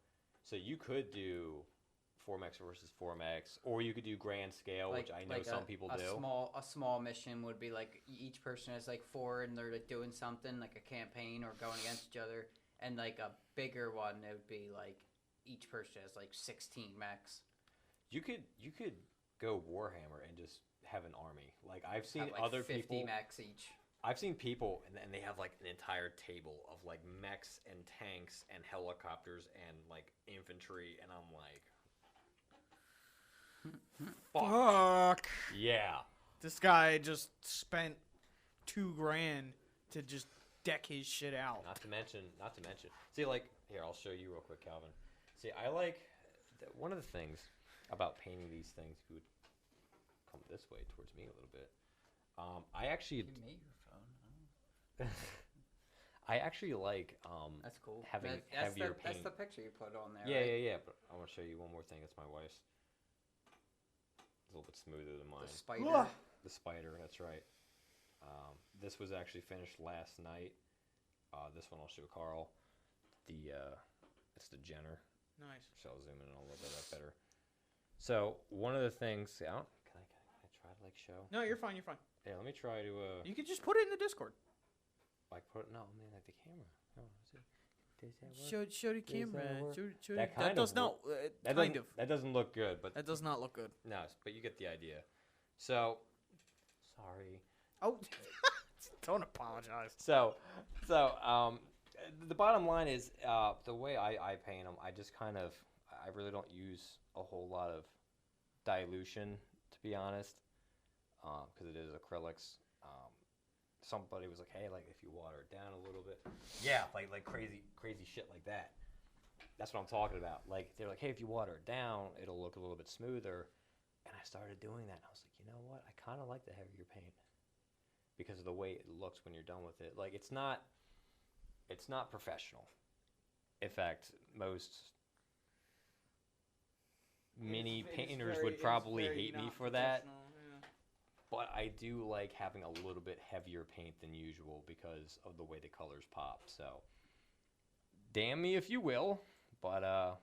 So you could do 4 mechs versus 4 mechs, or you could do grand scale, which I know some people do. A small mission would be like each person has like 4, and they're like doing something like a campaign or going against each other. And like a bigger one, it would be like each person has like 16 mechs. You could go Warhammer and just have an army. Like I've seen Have, like, other 50 people. mechs each. I've seen people and they have like an entire table of like mechs and tanks and helicopters and like infantry, and I'm like, Fuck. yeah. This guy just spent $2,000 to just deck his shit out. Not to mention. See, like here, I'll show you real quick, Calvin. See, I like one of the things about painting these things. If you would come this way towards me a little bit, I actually, You made your phone. I actually like That's cool. having that's heavier the, paint. That's the picture you put on there. Yeah, right? yeah. But I want to show you one more thing. It's my wife's. It's a little bit smoother than mine. The spider. The spider, that's right. This was actually finished last night. This one I'll show Carl. It's the Jenner. Nice. So I'll zoom in a little bit better. So one of the things, can I try to like show? No, you're fine. You're fine. Yeah, let me try to You could just put it in the Discord. like put no, I mean like the camera. Oh, does that work? Show the Does that camera. work? Show That that kind does of not. That Kind doesn't, of. That doesn't look good, but That does not look good. no, but you get the idea. So sorry. Oh, don't apologize. So, the bottom line is the way I paint them, I just kind of, I really don't use a whole lot of dilution, to be honest, because it is acrylics. Somebody was like, hey, like if you water it down a little bit. Yeah, like crazy shit like that. That's what I'm talking about. Like, they're like, hey, if you water it down, it'll look a little bit smoother. And I started doing that, and I was like, you know what? I kind of like the heavier paint because of the way it looks when you're done with it. Like, it's not professional. In fact, most mini painters would probably hate me for that. But I do like having a little bit heavier paint than usual because of the way the colors pop. So, damn me if you will. But,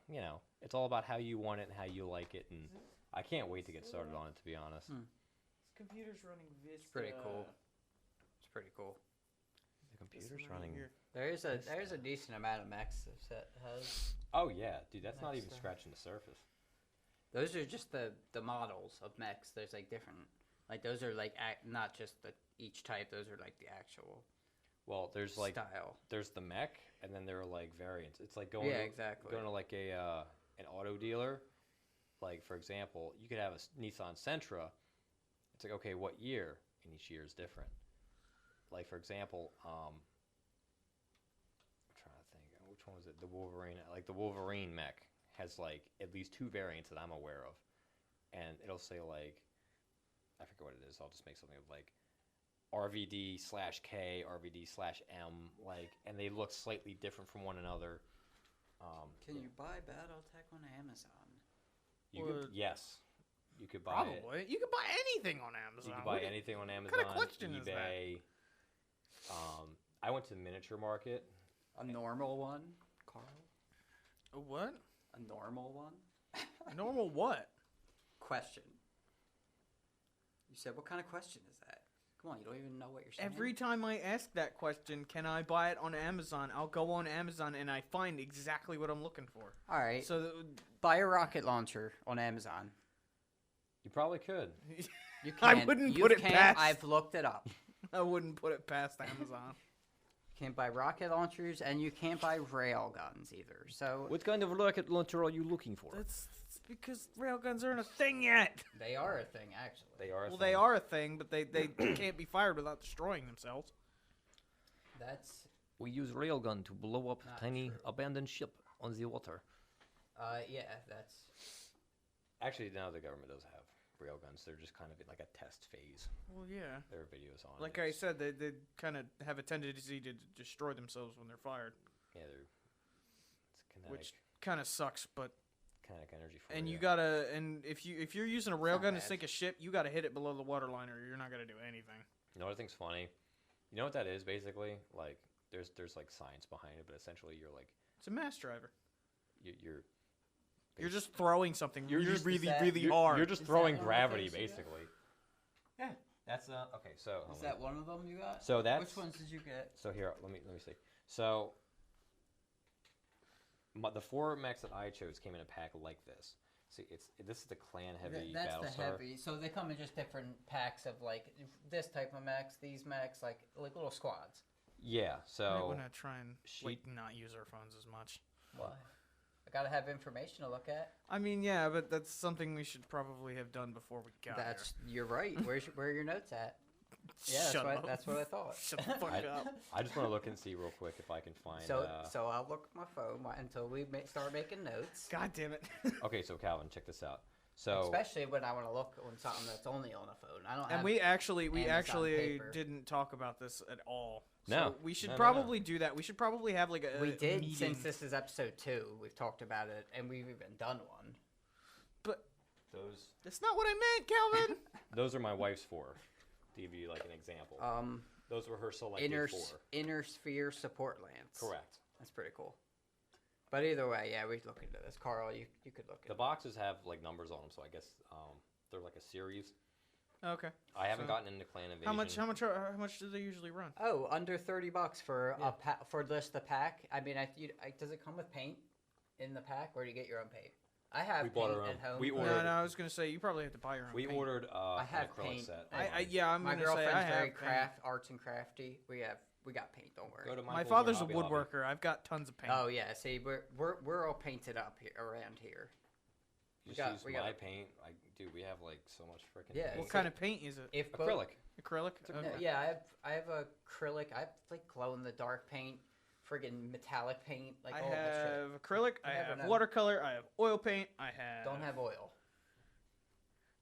you know, it's all about how you want it and how you like it. And I can't wait to get started on it, to be honest. This computer's running Vista. It's pretty cool. It's pretty cool. The computer's running. There's a decent amount of mechs that has. Oh, yeah. Dude, that's not Next even time. scratching the surface. Those are just the models of mechs. There's like different, like those are like not just each type. Those are like the actual Well, there's like style. there's the mech, and then there are like variants. It's like going exactly. going to like an auto dealer. Like for example, you could have a Nissan Sentra. It's like, okay, what year? And each year is different. Like for example, I'm trying to think, which one was it? The Wolverine. Like the Wolverine mech has like at least 2 variants that I'm aware of, and it'll say like, I forget what it is. I'll just make something of like RVD/K, RVD/M, like, and they look slightly different from one another. Can you buy BattleTech on Amazon? You could, yes, you could buy Probably. it. You can buy anything on Amazon. You could buy anything on Amazon, kind of question is that? eBay. I went to the miniature market. A normal one, Carl? A what? A normal one? A normal what? Question. You said, what kind of question is that? Come on, you don't even know what you're saying. Every time I ask that question, can I buy it on Amazon? I'll go on Amazon and I find exactly what I'm looking for. All right. So Buy a rocket launcher on Amazon. You probably could. You I can. wouldn't You put it can. past- I've looked it up. I wouldn't put it past Amazon. You can't buy rocket launchers, and you can't buy rail guns either. So What kind of rocket launcher are you looking for? That's because railguns aren't a thing yet. they are a thing, actually. They are. Well, they are a thing, but they can't be fired without destroying themselves. That's We use railgun to blow up Not tiny true. abandoned ship on the water. yeah, that's Actually, now the government does have railguns. They're just kind of in like a test phase. Well, yeah. There are videos on Like it. I said, they kind of have a tendency to destroy themselves when they're fired, Yeah, it's kinetic, which kind of sucks. But kinetic energy for and you. you gotta if you're using a not railgun to bad. sink a ship, you gotta hit it below the waterline, or you're not gonna do anything. You know what I think's funny? You know what that is basically? Like, there's like science behind it, but essentially you're like It's a mass driver. you're You're just throwing something You're really, just- really, that- really you're, hard. You're just Is throwing that one of the gravity things you got? basically. Yeah, that's okay. So is that one of them you got? So that's Which ones did you get? So here, let me see. So the 4 mechs that I chose came in a pack like this. See, this is the clan heavy That's Battlestar. the heavy. So they come in just different packs of like this type of mechs, these mechs, like little squads. Yeah. I might So want to try and she- like not use our phones as much. Why? I gotta have information to look at. I mean, yeah, but that's something we should probably have done before we got You're right. Where are your notes at? here. Yeah, Shut up. that's what I thought. Shut the fuck up. I just want to look and see real quick if I can find. So I'll look at my phone until we start making notes. God damn it. Okay, so Calvin, check this out. So Especially when I want to look on something that's only on a phone. I don't. And have we actually Amazon paper. didn't talk about this at all. So No. we should No. probably do that. We should probably have like a We did meeting. since this is episode 2. We've talked about it, and we've even done one. But those that's not what I meant, Calvin. those are my wife's 4. To give you like an example, those were her selected 4. Inner sphere support lance. Correct. That's pretty cool. But either way, yeah, we'd look into this. Carl, you could look The at boxes have like numbers on them, so I guess they're like a series. Okay. I haven't So, gotten into Clan Invasion. How much do they usually run? Oh, under $30 for Yeah. for the pack. I mean, does it come with paint in the pack, or do you get your own paint? I have We bought paint our own. at home. We No, ordered- I was gonna say you probably have to buy your own. We paint. ordered I an have acrylic paint. set. I'm My gonna say girlfriend's I have very paint. arts and crafty. We got paint. Don't worry. Go to My Michael's or father's a Hobby Lobby. woodworker. I've got tons of paint. Oh yeah, see, we're all painted up here around here. Just got- use we my got- paint. Dude, we have like so much freaking. Yeah, paint. What kind of paint is it? If both- Acrylic. Acrylic. Okay. Yeah, I have acrylic. I have like glow in the dark paint, friggin' metallic paint, like I all that shit. have acrylic. I never have know. watercolor. I have oil paint. I have. Don't have oil.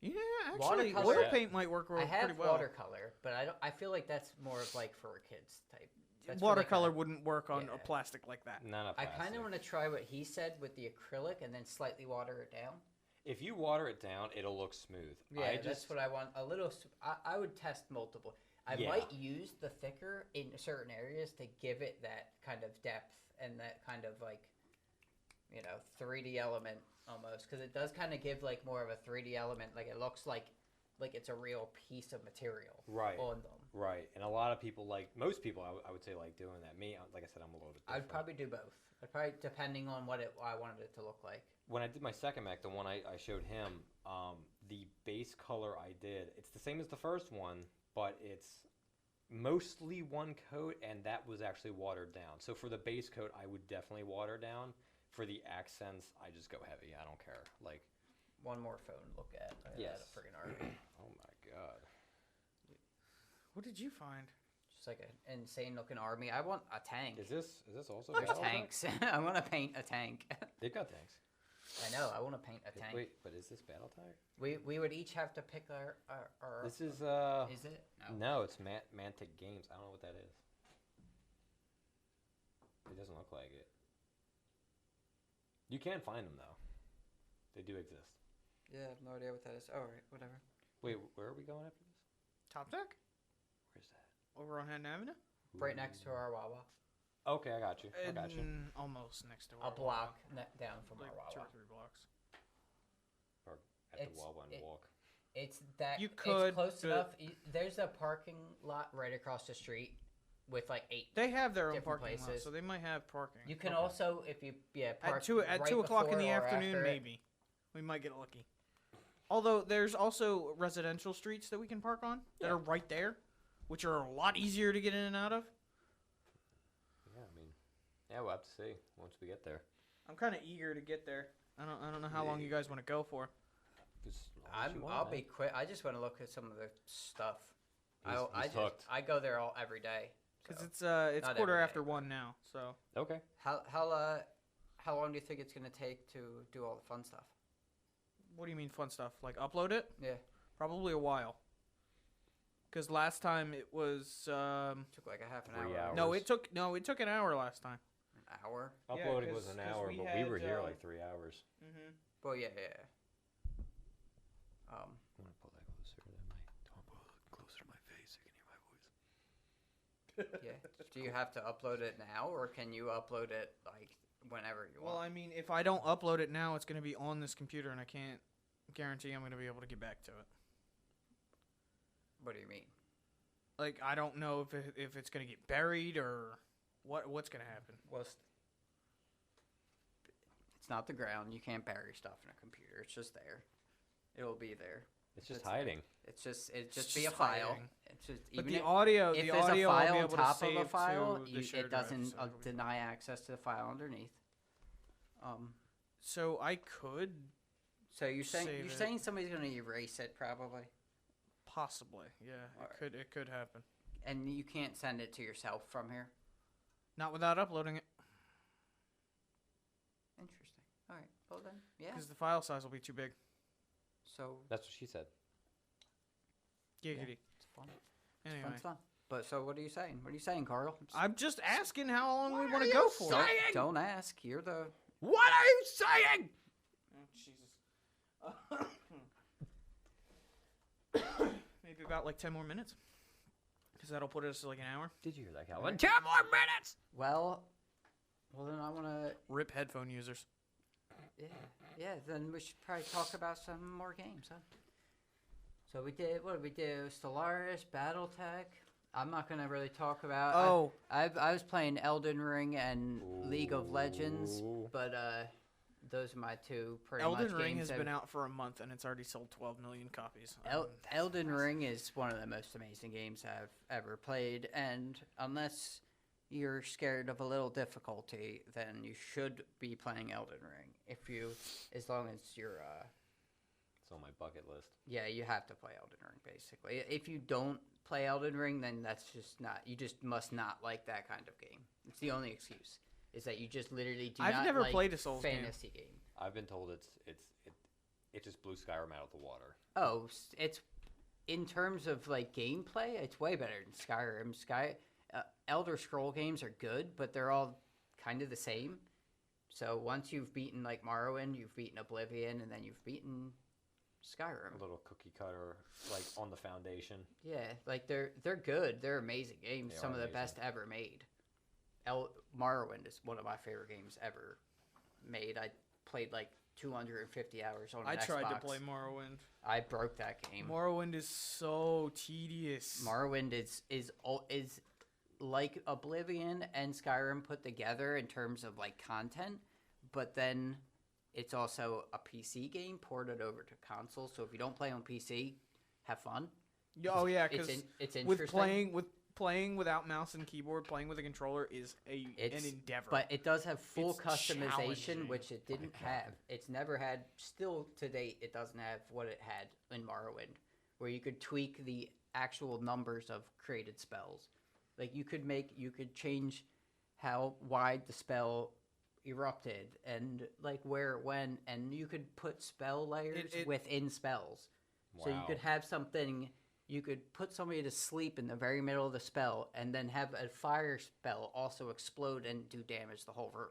Yeah, actually, Watercolor- oil Yeah. paint might work I have pretty well. watercolor, but I don't. I feel like that's more of like for a kids type. That's for, like, Watercolor a- wouldn't work on Yeah. a plastic like that. None of I kind of want to try what he said with the acrylic and then slightly water it down. If you water it down, it'll look smooth. Yeah, I that's just what I want. A little. I would test multiple. I Yeah. might use the thicker in certain areas to give it that kind of depth and that kind of like, 3D element almost, because it does kind of give like more of a 3D element. Like it looks like it's a real piece of material Right. on them. Right, and a lot of people most people I would say like doing that. Me, like I said, I'm a little bit different. I'd probably do both. I'd probably, depending on what I wanted it to look like. When I did my second mech, the one I showed him, the base color I did, it's the same as the first one, but it's mostly one coat, and that was actually watered down. So for the base coat, I would definitely water down. For the accents, I just go heavy. I don't care. Like, One more phone to look at. I Yes. had a friggin' army. oh my god. What did you find? Just like an insane looking army. I want a tank. Is this also There's Battletech? tanks. I want to paint a tank. They've got tanks. I know. I want to paint a tank. Wait, but is this Battletech? We would each have to pick our This is Is it? no, it's Mantic Games. I don't know what that is. It doesn't look like it. You can find them though. They do exist. Yeah, I have no idea what that is. All right, whatever. Wait, where are we going after this? Top Deck? Where's that? Over on Haddon Avenue? Right next to our Wawa. Okay, I got you. I got you. Almost next to A our block down from Like our 2 Wawa. or 3 blocks. At the It's- Wawa and it- walk. It's that. You It's could, close but- enough. There's a parking lot right across the street with like 8. They have their own Different parking lot, places. so they might have parking. You can Okay. also, if you park At 2 right o'clock in the before or afternoon, after it. maybe. We might get lucky. Although there's also residential streets that we can park on that Yeah. are right there, which are a lot easier to get in and out of. Yeah, I mean, yeah, we'll have to see once we get there. I'm kind of eager to get there. I don't know how long you guys want to go for. As long as you want, I'll man. be quick. I just want to look at some of the stuff. He's hooked. I go there every day. Because so. it's Not quarter every day, after but- 1 now, so Okay. How long do you think it's gonna take to do all the fun stuff? what do you mean fun stuff? Like upload it? Yeah, Probably a while. Because last time it was took like a half an 3 hour. hours. no, it took an hour last time. An hour. Yeah, Uploading was 'cause- an 'cause hour, we but we had, were here uh, like 3 hours. Mm-hmm. Well, yeah. I'm gonna pull that closer to my. Don't pull it closer to my face. You can hear my voice. Yeah. Do you have to upload it now, or can you upload it like whenever you Well, want? I mean, if I don't upload it now, it's going to be on this computer, and I can't guarantee I'm going to be able to get back to it. What do you mean? Like, I don't know if it's going to get buried or what's going to happen. Well, it's not the ground. You can't bury stuff in a computer. It's just there. It'll be there. It's just It's there. hiding. It's just just be a file. hiding. It's just But even the if, audio, if the there's audio a I'll be file on able top to of a save file, to the you, shared it drive, doesn't so it'll be- deny access to the file underneath. So I could So you're Save it. saying somebody's gonna erase it probably, possibly, yeah, Alright. it could happen. and you can't send it to yourself from here. Not without uploading it, Interesting. All right. Well then, yeah. because the file size will be too big. So That's what she said. Giggity. it's fun. Anyway, Fun stuff. But so what are you saying? What are you saying, Carl? I'm just asking how long we want to go for. Don't ask. You're the. What are you saying? Oh, Jesus. Maybe about like 10 more minutes. Because that'll put us like an hour. Did you hear that, Calvin? 10 more minutes. Well then I want to. Rip headphone users. Yeah. Then we should probably talk about some more games, huh? So we did. What did we do? Stellaris, BattleTech. I'm not gonna really talk about. Oh, I was playing Elden Ring and League of Legends, Ooh. but those are my two pretty Elden much Ring games has been out for a month and it's already sold 12 million copies. Elden Ring is one of the most amazing games I've ever played, and unless you're scared of a little difficulty, then you should be playing Elden Ring. As long as you're, It's on my bucket list. yeah, you have to play Elden Ring basically. If you don't play Elden Ring, then that's just not. You just must not like that kind of game. It's the only excuse. Is that you just literally do I've not never like played a Souls game. fantasy game. I've been told it just blew Skyrim out of the water. Oh, it's in terms of like gameplay, it's way better than Skyrim. Elder Scroll games are good, but they're all kind of the same. So once you've beaten like Morrowind, you've beaten Oblivion, and then you've beaten Skyrim. A little cookie cutter, like on the foundation. Yeah, like they're good. They're amazing games. They Some are of the amazing. best ever made. Morrowind is one of my favorite games ever made. I played like 250 hours on an I tried to Xbox. play Morrowind. I broke that game. Morrowind is so tedious. Morrowind is like Oblivion and Skyrim put together in terms of like content, but then it's also a PC game ported over to console. So if you don't play on PC, have fun. Oh yeah, because It's interesting. with playing without mouse and keyboard, playing with a controller is an endeavor. But it does have full It's customization, challenging. which it didn't have. It's never had. Still to date, it doesn't have what it had in Morrowind, where you could tweak the actual numbers of created spells. Like you could change how wide the spell erupted and like where it went, and you could put spell layers within spells. Wow. So you could have something. You could put somebody to sleep in the very middle of the spell, and then have a fire spell also explode and do damage to the whole room.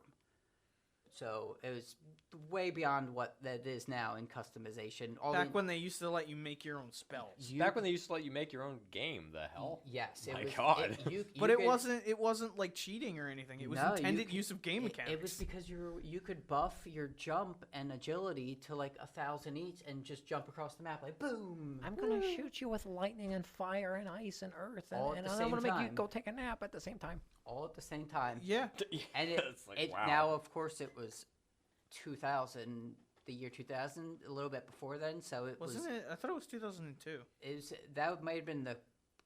So it was way beyond what that is now in customization. Back when they used to let you make your own spells. Back when they used to let you make your own game, the hell? Yes, My God. But it wasn't like cheating or anything. It was intended use of game mechanics. It was because you could buff your jump and agility to like 1,000 each, and just jump across the map like boom. I'm gonna shoot you with lightning and fire and ice and earth, All at and the I'm same gonna make you time. go take a nap at the same time. All at the same time. Yeah. And it wow. now, of course, it was 2000, the year 2000, a little bit before then. So it Wasn't it? I thought it was 2002. That might have been the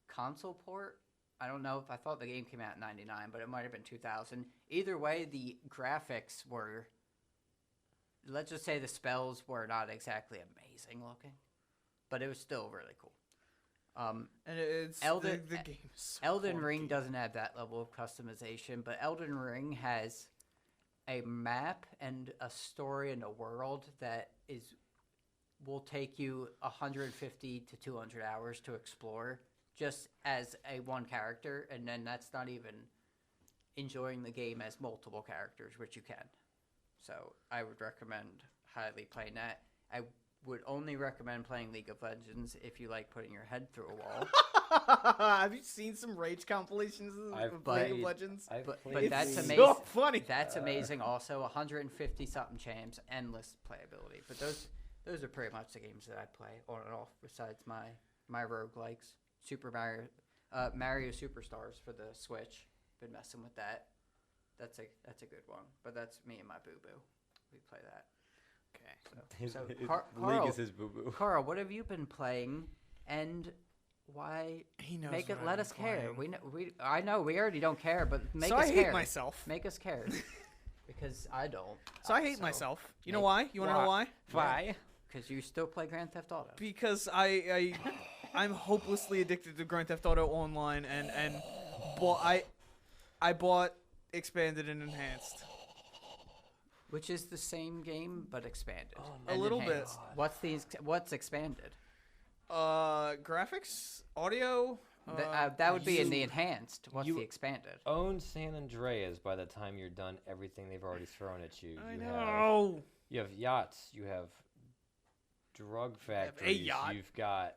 console port. I don't know if I thought the game came out in 99, but it might have been 2000. Either way, the graphics were, let's just say the spells were not exactly amazing looking, but it was still really cool. And it's Elden- the game is so Elden clunky. Ring doesn't have that level of customization, but Elden Ring has a map and a story and a world that will take you 150 to 200 hours to explore just as a one character, and then that's not even enjoying the game as multiple characters, which you can. So I would recommend highly playing that. I would only recommend playing League of Legends if you like putting your head through a wall. Have you seen some rage compilations of League of played- Legends? But that's It's amazing. so funny. That's amazing. Also, 150 something champs, endless playability. But those are pretty much the games that I play on and off. Besides my roguelikes, Super Mario Superstars for the Switch. Been messing with that. That's a good one. But that's me and my boo boo. We play that. Okay. So His Carl, League is his boo-boo. Carl, what have you been playing, and why? He knows. Make it. what Let I've us been care. playing. I know we already don't care, but make So us I care. hate myself. Make us care, because I don't. So I hate myself. You know why? You want to know why? Why? Because you still play Grand Theft Auto. Because I'm hopelessly addicted to Grand Theft Auto Online, and I bought Expanded and Enhanced. Which is the same game but expanded. A little bit. enhanced. What's expanded? Graphics, audio. That would be in the enhanced. What's you- the expanded? Own San Andreas by the time you're done everything they've already thrown at you. I You know. You have yachts. You have drug a factories. yacht. You've got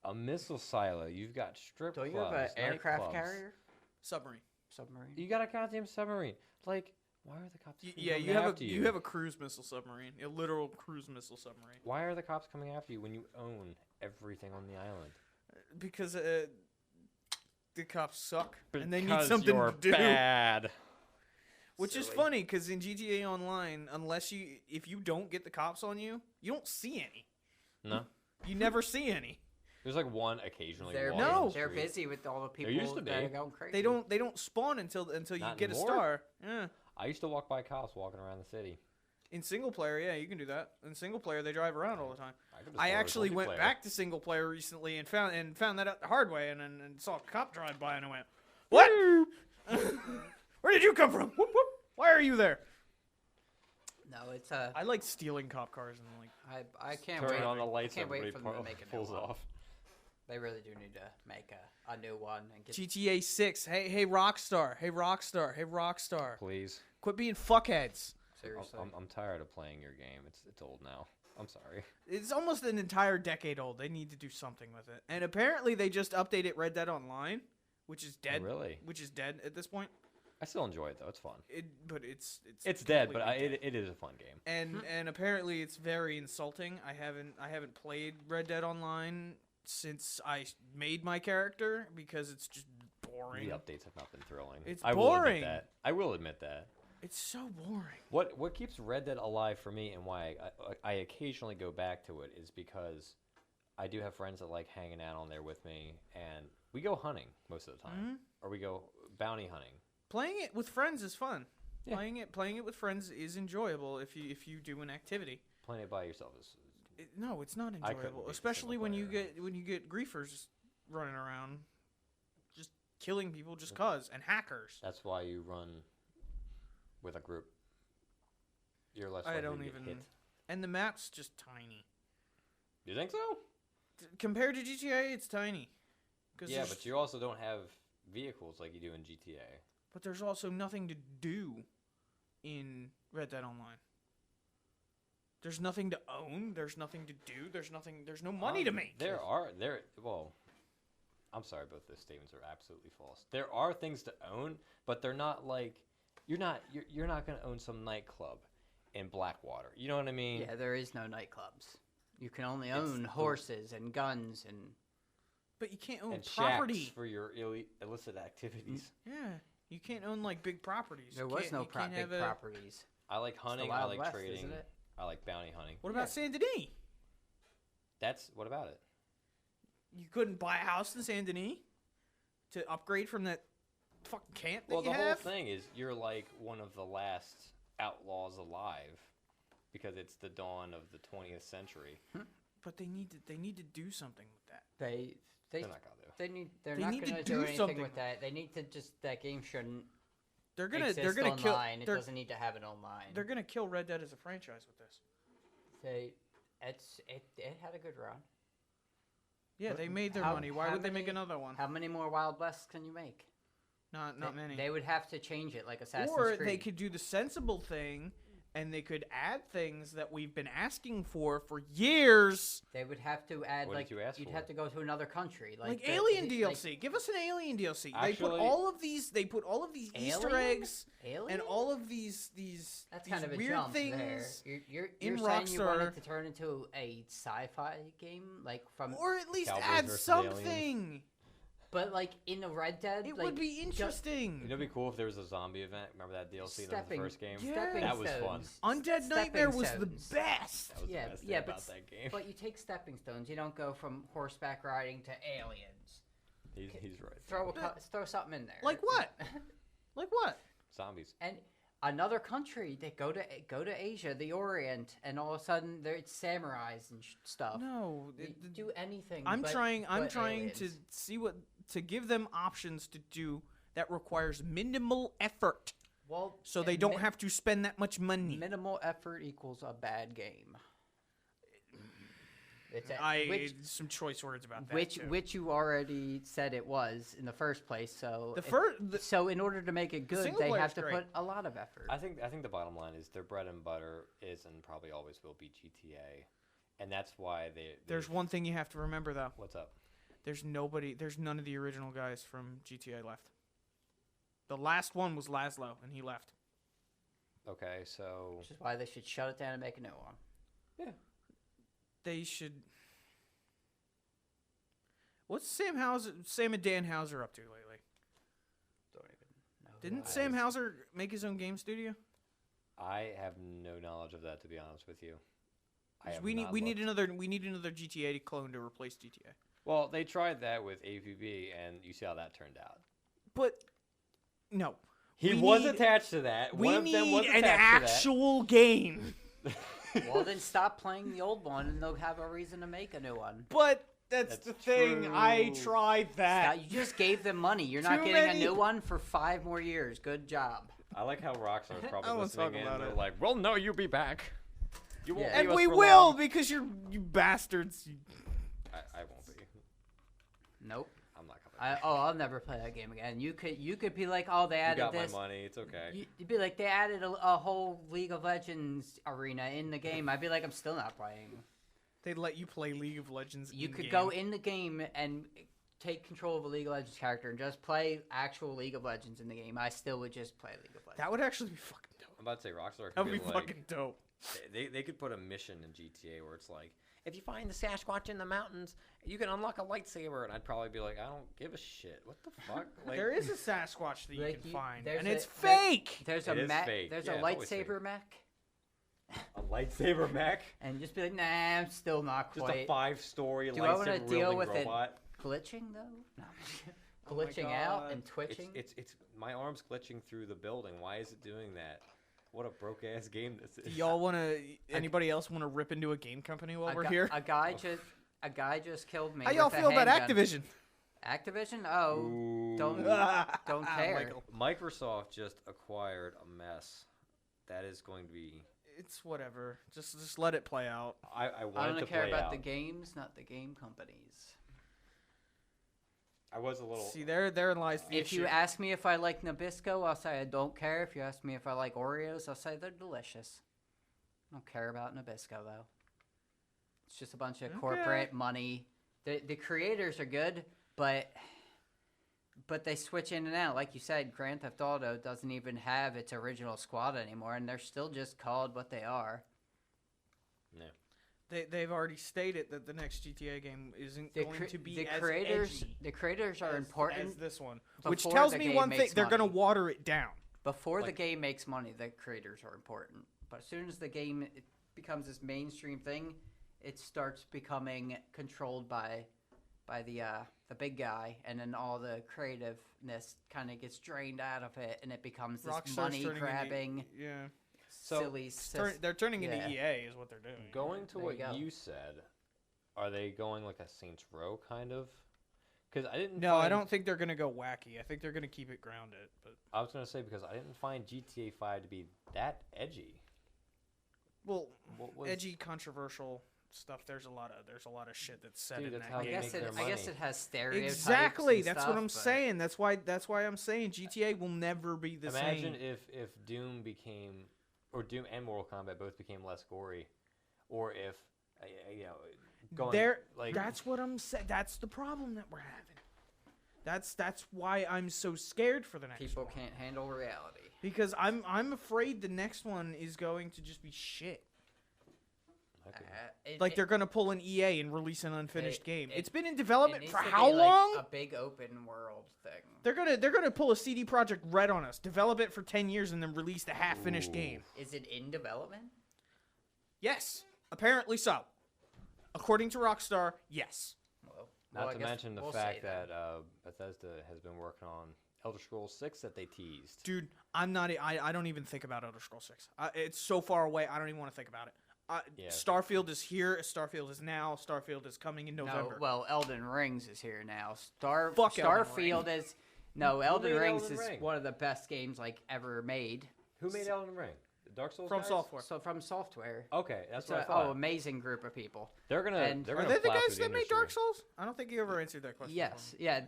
a missile silo. You've got strip Don't clubs. you have an aircraft nightclubs. carrier? Submarine. Submarine? You got a goddamn submarine. Like, why are the cops? Yeah, coming you have after you have a cruise missile submarine, a literal cruise missile submarine. Why are the cops coming after you when you own everything on the island? Because the cops suck, and they need Because something you're to do. bad. Which is Silly. funny, because in GTA Online, if you don't get the cops on you, you don't see any. No, You never see any. there's like one occasionally. They're walking No. the They're street. busy with all the people used to that be. are going crazy. They don't spawn until you Not get anymore? a star. Yeah. I used to walk by cops walking around the city. In single player, yeah, you can do that. In single player, they drive around all the time. could just I go to actually went multiplayer. back to single player recently and found that out the hard way, and saw a cop drive by, and I went, "What? Where did you come from? Whoop, whoop. Why are you there?" No, it's I like stealing cop cars and like. I can't Turn wait. on the lights, can't wait everybody for them to make a new pulls one. off. They really do need to make a new one and get. GTA 6. Hey Rockstar. Hey Rockstar. Please. Quit being fuckheads. Seriously. I'm tired of playing your game. It's old now. I'm sorry. It's almost an entire decade old. They need to do something with it. And apparently they just updated Red Dead Online, which is dead. Really? Which is dead at this point. I still enjoy it though. It's fun. But It's dead, but completely dead. it is a fun game. And apparently it's very insulting. I haven't played Red Dead Online since I made my character because it's just boring. The updates have not been thrilling. It's I boring. I will admit that. It's so boring. What keeps Red Dead alive for me and why I occasionally go back to it is because I do have friends that like hanging out on there with me, and we go hunting most of the time, or we go bounty hunting. Playing it with friends is fun. Yeah. Playing it with friends is enjoyable if you do an activity. Playing it by yourself is No, it's not I couldn't enjoyable, beat the especially single when you player. get griefers running around, just killing people just cause, and hackers. that's why you run with a group. You're less I likely don't to get even. hit. And the map's just tiny You think so? compared to GTA. It's tiny. Yeah, but you also don't have vehicles like you do in GTA. But there's also nothing to do in Red Dead Online. There's nothing to own. There's nothing to do. There's no money to make. Well, I'm sorry, both those statements are absolutely false. There are things to own, but they're not like you're not going to own some nightclub in Blackwater. You know what I mean? Yeah, there is no nightclubs. You can only own horses and guns and. But you can't own And property. shacks for your illicit activities. Yeah, you can't own like big properties. There You was can't- no you can't big have a- properties. I like It's the hunting. I Wild like West, trading. isn't it? I like bounty hunting. What about Saint Denis? What about it? You couldn't buy a house in Saint Denis to upgrade from that fucking camp that Well, you the whole have. thing is you're like one of the last outlaws alive because it's the dawn of the 20th century. But they need to do something with that. They're not gonna do. They're They not need to going to do do anything something with that. They need to just that game shouldn't They're gonna exist kill. online. It They're, doesn't need to have it online. they're gonna kill Red Dead as a franchise with this. It had a good run. Yeah, they made their How- money. Why how would they make many- another one? How many more Wild Wests can you make? Not They- many. They would have to change it like Assassin's Or Creed. they could do the sensible thing, and they could add things that we've been asking for years, They would have to add What did you ask you'd for? have to go to another country like the- Alien the- like DLC. Give us an Alien DLC. Actually- They put all of these. They put all of these Easter Alien? eggs Alien? and all of these That's these kind of a weird jump things. there. You're in saying you want Rockstar. it to turn into a sci-fi game, like from, Or at least Cowboys add versus something. but like in a Red Dead, It like, would be interesting. You know, it'd be cool if there was a zombie event. Remember that DLC that was the stepping, first game? Yeah. stepping That was fun. stones. Undead Stepping Nightmare was the stones. best. That was Yeah, the best thing yeah, about but that game. But you take stepping stones. You don't go from horseback riding to aliens. He's right. Throw something in there. Like what? Like what? Zombies. And another country, they go to Asia, the Orient, and all of a sudden it's samurais and stuff. No, You do anything. I'm but- trying but to aliens. see to give them options to do that requires minimal effort, Well, so they and don't have to spend that much money. minimal effort equals a bad game. It's Some choice words about that. too. which you already said it was in the first place. So the in order to make it good, single they player's have to great. put a lot of effort. I think the bottom line is their bread and butter is and probably always will be GTA, and that's why there's one thing you have to remember though. What's up? There's none of the original guys from GTA left. The last one was Laszlo, and he left. Okay, so Which is why they should shut it down and make a new one. They should. What's Sam and Dan Houser up to lately? Don't even know. Didn't Sam Houser make his own game studio? I have no knowledge of that, to be honest with you. We need another GTA clone to replace GTA. Well, they tried that with AVB, and you see how that turned out. But no, He we was need- attached to that. we One of them was need an attached actual game. to that. Well, then stop playing the old one, and they'll have a reason to make a new one. But that's That's the thing. true. I tried that. Scott, you just gave them money. You're not Too getting many- a new one for 5 more years. Good job. I like how Rockstar's I probably wanna listening talk in. about They're it. like, well, no, you'll be back. You won't Yeah. leave And us we for will long." because you bastards. I won't be. Nope. I'm not coming. I'll never play that game again. You could be like, oh, they You added got this. my money. It's okay. You'd be like, they added a whole League of Legends arena in the game. I'd be like, I'm still not playing. They let you play League of Legends. You could in-game. go in the game and take control of a League of Legends character and just play actual League of Legends in the game, I still would just play League of Legends. That would actually be fucking dope. I'm about to say Rockstar That could would be like, fucking dope. they could put a mission in GTA where it's like, if you find the Sasquatch in the mountains, you can unlock a lightsaber, and I'd probably be like, I don't give a shit. What the fuck? Like, There is a Sasquatch that you Like can you- find, there's and a- it's there- fake. There's It a is mech. fake. There's Yeah, a it's always fake. lightsaber mech, a lightsaber mech, and just be like, nah, I'm still not just quite a 5-story Do I wanna lightsaber deal wielding with it? robot. glitching though. No, Oh my glitching out God. and twitching. It's my arm's glitching through the building. Why is it doing that? What a broke ass game this Do is. y'all want to? Anybody else want to rip into a game company while we're here? A guy just killed me. How y'all with a feel about handgun. Activision? Activision? Oh, Ooh. don't care. Michael. Microsoft just acquired a mess. That is going to be. It's whatever. Just let it play out. I want I it only to care play about out. the games, not the game companies. I was a little. See, therein lies the If issue. you ask me if I like Nabisco, I'll say I don't care. If you ask me if I like Oreos, I'll say they're delicious. I don't care about Nabisco though. It's just a bunch of Okay. corporate money. The creators are good, but they switch in and out. Like you said, Grand Theft Auto doesn't even have its original squad anymore, and they're still just called what they are. They've already stated that the next GTA game isn't going to be the as creators. edgy The creators are as important. this one, which before tells the me game one thing: makes they're going to money. water it down. Before the Like- game makes money, the creators are important. But as soon as the game becomes this mainstream thing, it starts becoming controlled by the big guy, and then all the creativeness kind of gets drained out of it, and it becomes this Rockstar's money turning grabbing, Into, yeah, So, silly. they're turning yeah. into EA, is what they're doing. Going to There what you go. you said, are they going like a Saints Row kind of? Because I didn't. No, I find- don't think they're going to go wacky. I think they're going to keep it grounded. But I was gonna say because I didn't find GTA 5 to be that edgy. well, What was- edgy, controversial stuff. There's a lot of shit that's said Dude, in that's that how I they game. guess make it. their I guess money. it has stereotypes. Exactly. and That's stuff, what I'm but saying. That's why I'm saying GTA will never be the Imagine same. if Doom became, or Doom and Mortal Kombat both became less gory, or if you know, going There, like that's what I'm saying. That's the problem that we're having. That's why I'm so scared for the next People one. can't handle reality. Because I'm afraid the next one is going to just be shit. Like they're gonna pull an EA and release an unfinished game. It's been in development for how long? A big open world thing. They're gonna pull a CD Projekt Red on us, develop it for 10 years, and then release the half-finished Ooh. game. Is it in development? Yes, apparently so. According to Rockstar, yes. Well, Not I to guess mention the we'll fact say then. that Bethesda has been working on Elder Scrolls 6 that they teased. Dude, I don't even think about Elder Scrolls 6. It's so far away, I don't even want to think about it. Yeah. Starfield is here. Starfield is now. Starfield is coming in November. No, well, Elden Rings is here now. Fuck Elden Starfield is no Elden made Rings Elden is Ring? one of the best games like ever made. Who made Elden Ring? The Dark Souls From guys? software. So from software. Okay, that's It's what I a thought. amazing group of people. They're gonna. and- They're Are gonna they the plow guys through that the made Dark industry. Souls? I don't think you ever answered that question. Yes, for me. yeah,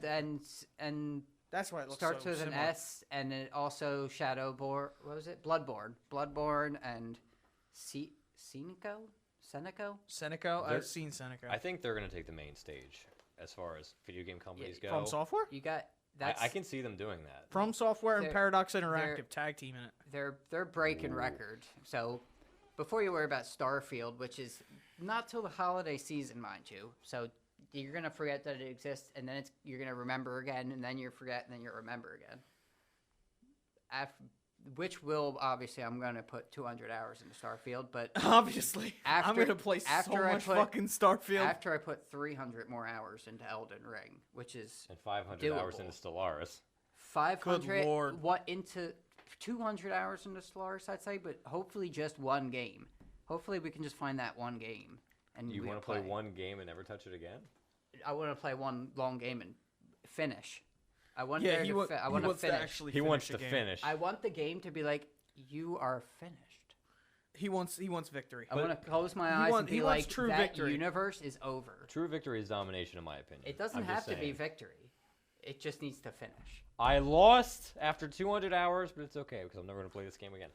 and That's why it looks starts so with an similar. S, and it also Shadowborn. What was it? Bloodborne, and Seneco. Seneca. They're- I've seen Seneca. I think they're gonna take the main stage as far as video game companies go. From Software. You got I, that's I can see them doing that. From Software and They're- Paradox Interactive tag team in it. they're breaking Ooh. record. So before you worry about Starfield, which is not till the holiday season, mind you, so you're gonna forget that it exists, and then you're gonna remember again, and then you forget, and then you remember again. Which will obviously I'm gonna put 200 hours into Starfield, but Obviously, I'm After- gonna play so after I much put- fucking Starfield. after I put 300 more hours into Elden Ring, which is And 500 hours Doable. into Stellaris. 500 Lord. what into 200 hours into Stellaris, I'd say, but hopefully just one game. Hopefully we can just find that one game and You we'll want to play one game and never touch it again? I want to play one long game and finish. I want yeah, there he, to wa- fi- I he want to wants to finish. actually. He wants to finish a game. finish. I want the game to be like, you are finished. He wants victory. I want to close my He eyes want- and be he wants like, true that victory. universe is over. True victory is domination, in my opinion. It doesn't I'm have just to be saying. victory. It just needs to finish. I lost after 200 hours, but it's okay because I'm never going to play this game again.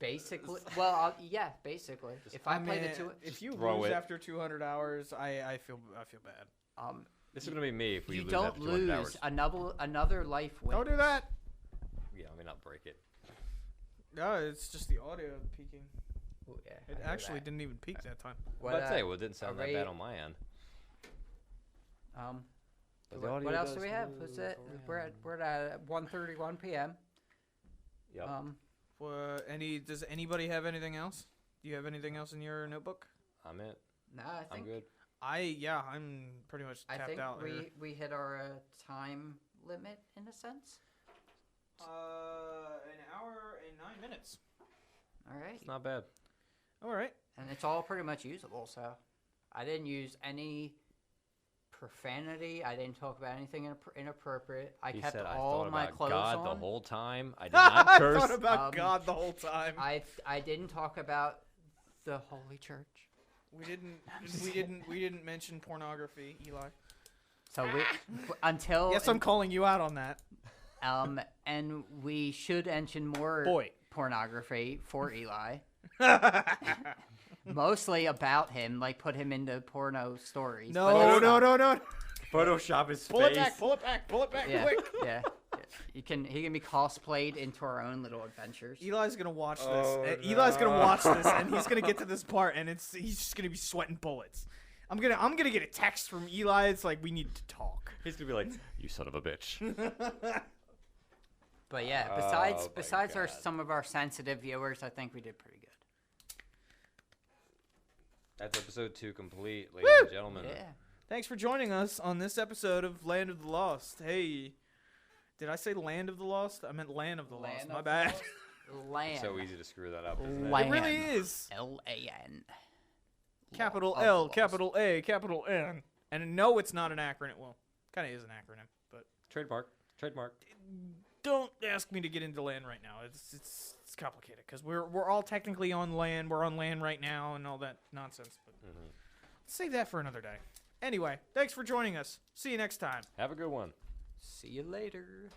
Basically, well, yeah, basically. If I play the two, if you throw lose it. after 200 hours, I feel bad. This is gonna be me if we You lose don't after 200 lose. hours. Another life wins. Don't do that. Yeah, I mean not break it. No, it's just the audio peaking. Ooh, yeah, It I hear actually that. didn't even peak that time. What, I'd say well, it didn't sound that are bad we- on my end. But the What audio else do does we have? move What's it? around. We're at 1:31 p.m. Yep. Does anybody have anything else? Do you have anything else in your notebook? I'm it. Nah, I I'm think good. I'm pretty much I tapped think out here. we hit our time limit in a sense. An hour and 9 minutes. All right, It's not bad. All right. and it's all pretty much usable. So I didn't use any profanity. I didn't talk about anything inappropriate. I He kept said I all thought my about clothes God on. the whole time. I did not I curse. thought about Um, God the whole time. I didn't talk about the Holy Church. We didn't mention pornography, Eli. So we until Yes, I'm calling you out on that. and we should mention more Boy. pornography for Eli. Mostly about him, like put him into porno stories. but No, it's no, not. no. Photoshop his Pull it back, pull it back, pull it back Yeah, quick. yeah. He can be cosplayed into our own little adventures. Eli's gonna watch this. Oh, Eli's gonna no. watch this, and he's gonna get to this part, and he's just gonna be sweating bullets. I'm gonna get a text from Eli. It's like we need to talk. He's gonna be like, "You son of a bitch." But yeah, Oh, besides my God. some of our sensitive viewers, I think we did pretty good. That's episode 2 complete, ladies and gentlemen. Yeah. Thanks for joining us on this episode of Land of the Lost. Hey, did I say Land of the Lost? I meant Land of the Lost. Land My of the bad. Lost? LAN. So easy to screw that up, isn't it? Lan. It really is. LAN. Capital Of the L, Lost. capital A, capital N. And no, it's not an acronym. Well, kind of is an acronym, but Trademark. don't ask me to get into land right now. It's complicated because we're all technically on land. We're on land right now and all that nonsense. But save that for another day. Anyway, thanks for joining us. See you next time. Have a good one. See you later.